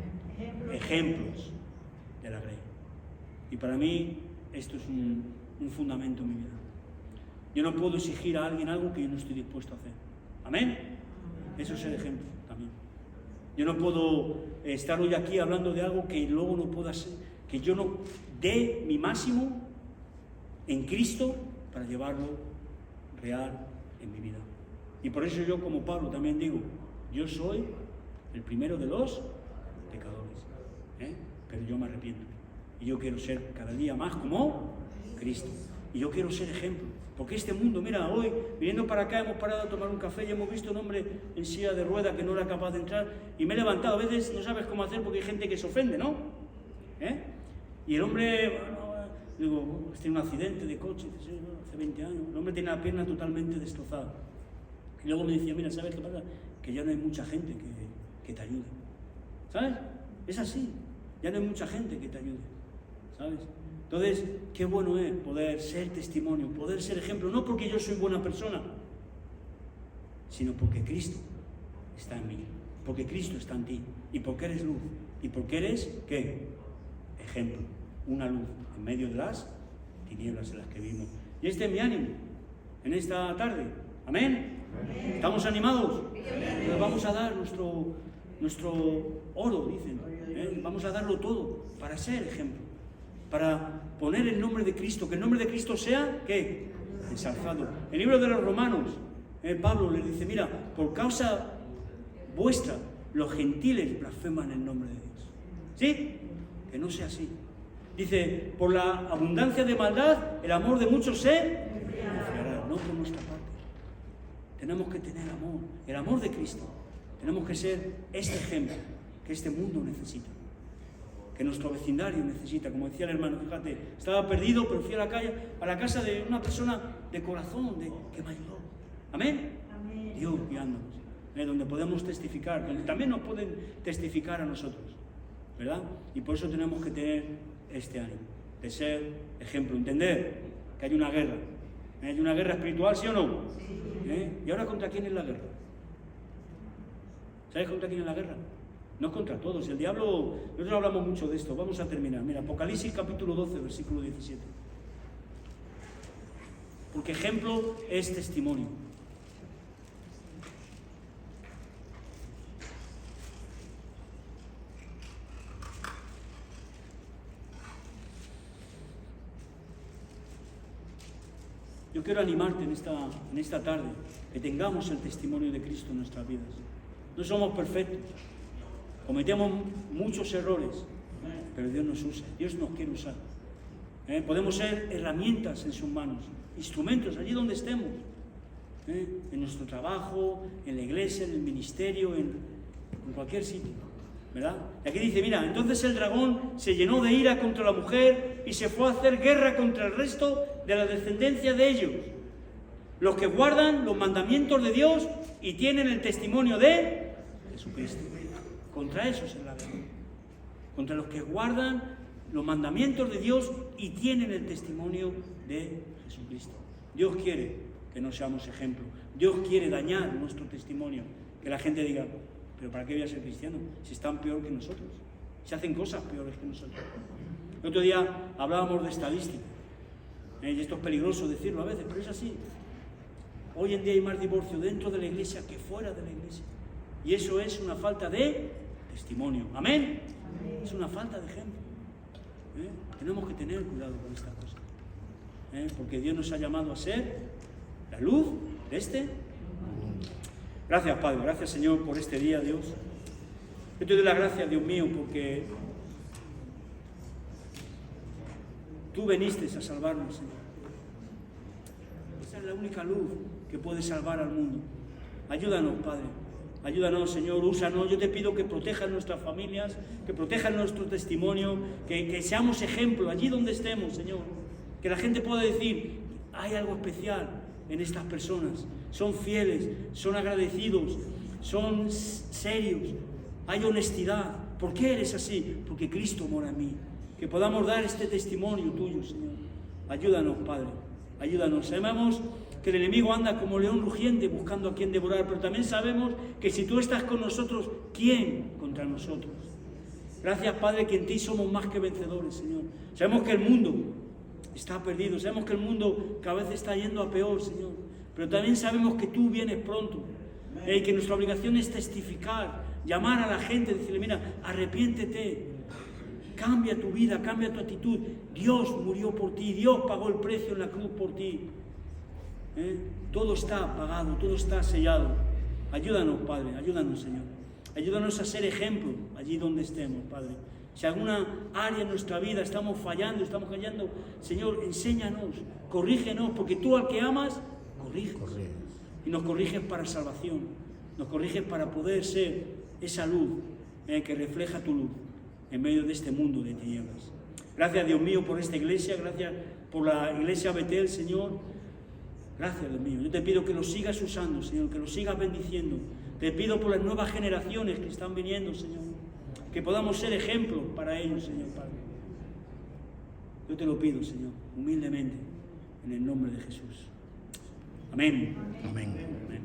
Ejemplos de la grey. Y para mí esto es un fundamento en mi vida. Yo no puedo exigir a alguien algo que yo no estoy dispuesto a hacer. ¿Amén? Eso es el ejemplo también. Yo no puedo estar hoy aquí hablando de algo que luego no pueda ser, que yo no dé mi máximo en Cristo para llevarlo real en mi vida. Y por eso yo, como Pablo, también digo, yo soy el primero de los pecadores, pero yo me arrepiento. Y yo quiero ser cada día más como Cristo. Y yo quiero ser ejemplo. Porque este mundo, mira, hoy, viniendo para acá, hemos parado a tomar un café y hemos visto un hombre en silla de rueda que no era capaz de entrar. Y me he levantado. A veces no sabes cómo hacer porque hay gente que se ofende, ¿no? Y el hombre, bueno, digo, tiene un accidente de coche, hace 20 años. El hombre tiene la pierna totalmente destrozada. Y luego me decía, mira, ¿sabes qué pasa? Que ya no hay mucha gente que te ayude. ¿Sabes? Es así. Ya no hay mucha gente que te ayude. ¿Sabes? Entonces, qué bueno es poder ser testimonio, poder ser ejemplo, no porque yo soy buena persona, sino porque Cristo está en mí, porque Cristo está en ti, y porque eres luz, y porque eres, ¿qué? Ejemplo, una luz en medio de las tinieblas en las que vivimos. Y este es mi ánimo en esta tarde. ¿Amén? ¿Amén? ¿Estamos animados? Entonces vamos a dar nuestro oro, dicen. Vamos a darlo todo para ser ejemplo. Para poner el nombre de Cristo, que el nombre de Cristo sea, ¿qué? Ensalzado. El libro de los Romanos, Pablo les dice, mira, por causa vuestra, los gentiles blasfeman el nombre de Dios. ¿Sí? Que no sea así. Dice, por la abundancia de maldad, el amor de muchos se enfriará, no por nuestra parte. Tenemos que tener amor, el amor de Cristo. Tenemos que ser este ejemplo que este mundo necesita. Que nuestro vecindario necesita, como decía el hermano, fíjate, estaba perdido, pero fui a la casa de una persona de corazón, que me ayudó. ¿Amén? Amén. Dios guiándonos, donde podemos testificar, donde también nos pueden testificar a nosotros, ¿verdad? Y por eso tenemos que tener este ánimo, de ser ejemplo, entender que hay una guerra. ¿Hay una guerra espiritual, sí o no? Sí. ¿Y ahora contra quién es la guerra? ¿Sabes contra quién es la guerra? No es contra todos. El diablo, nosotros hablamos mucho de esto. Vamos a terminar. Mira, Apocalipsis capítulo 12, versículo 17. Porque ejemplo es testimonio. Yo quiero animarte en esta tarde, que tengamos el testimonio de Cristo en nuestras vidas. No somos perfectos. Cometemos muchos errores, pero Dios nos usa, Dios nos quiere usar. Podemos ser herramientas en sus manos, instrumentos allí donde estemos, en nuestro trabajo, en la iglesia, en el ministerio, en cualquier sitio, ¿verdad? Y aquí dice, mira, entonces el dragón se llenó de ira contra la mujer y se fue a hacer guerra contra el resto de la descendencia de ellos, los que guardan los mandamientos de Dios y tienen el testimonio de Jesucristo. Contra esos es la guerra, contra los que guardan los mandamientos de Dios y tienen el testimonio de Jesucristo. Dios quiere que no seamos ejemplo. Dios quiere dañar nuestro testimonio, que la gente diga, pero ¿para qué voy a ser cristiano? Si están peor que nosotros, si hacen cosas peores que nosotros. El otro día hablábamos de estadística, y esto es peligroso decirlo a veces, pero es así. Hoy en día hay más divorcio dentro de la iglesia que fuera de la iglesia. Y eso es una falta de testimonio. ¿Amén? Amén. Es una falta de ejemplo. Tenemos que tener cuidado con esta cosa. Porque Dios nos ha llamado a ser la luz de este mundo. Gracias, Padre. Gracias, Señor, por este día, Dios. Yo te doy las gracias, Dios mío, porque tú viniste a salvarnos, Señor. Esa es la única luz que puede salvar al mundo. Ayúdanos, Padre. Ayúdanos, Señor, úsanos. Yo te pido que protejas nuestras familias, que protejas nuestro testimonio, que seamos ejemplo allí donde estemos, Señor. Que la gente pueda decir, hay algo especial en estas personas. Son fieles, son agradecidos, son serios, hay honestidad, ¿Por qué eres así? Porque Cristo mora en mí. Que podamos dar este testimonio tuyo, Señor. Ayúdanos, Padre. Ayúdanos. Sabemos que el enemigo anda como león rugiente buscando a quien devorar, pero también sabemos que si tú estás con nosotros, ¿quién contra nosotros? Gracias, Padre, que en ti somos más que vencedores, Señor. Sabemos que el mundo está perdido, sabemos que el mundo cada vez está yendo a peor, Señor. Pero también sabemos que tú vienes pronto. Y que nuestra obligación es testificar, llamar a la gente, decirle, mira, arrepiéntete, cambia tu vida, cambia tu actitud. Dios murió por ti, Dios pagó el precio en la cruz por ti. Todo está pagado, todo está sellado. Ayúdanos, Padre, ayúdanos, Señor. Ayúdanos a ser ejemplo allí donde estemos, Padre. Si alguna área en nuestra vida estamos fallando, Señor, enséñanos, corrígenos, porque tú al que amas, corriges. Y nos corriges para salvación, nos corriges para poder ser esa luz que refleja tu luz en medio de este mundo de tinieblas. Gracias, Dios mío, por esta iglesia, gracias por la iglesia Betel, Señor. Gracias, Dios mío. Yo te pido que lo sigas usando, Señor, que lo sigas bendiciendo. Te pido por las nuevas generaciones que están viniendo, Señor, que podamos ser ejemplos para ellos, Señor Padre. Yo te lo pido, Señor, humildemente, en el nombre de Jesús. Amén. Amén. Amén.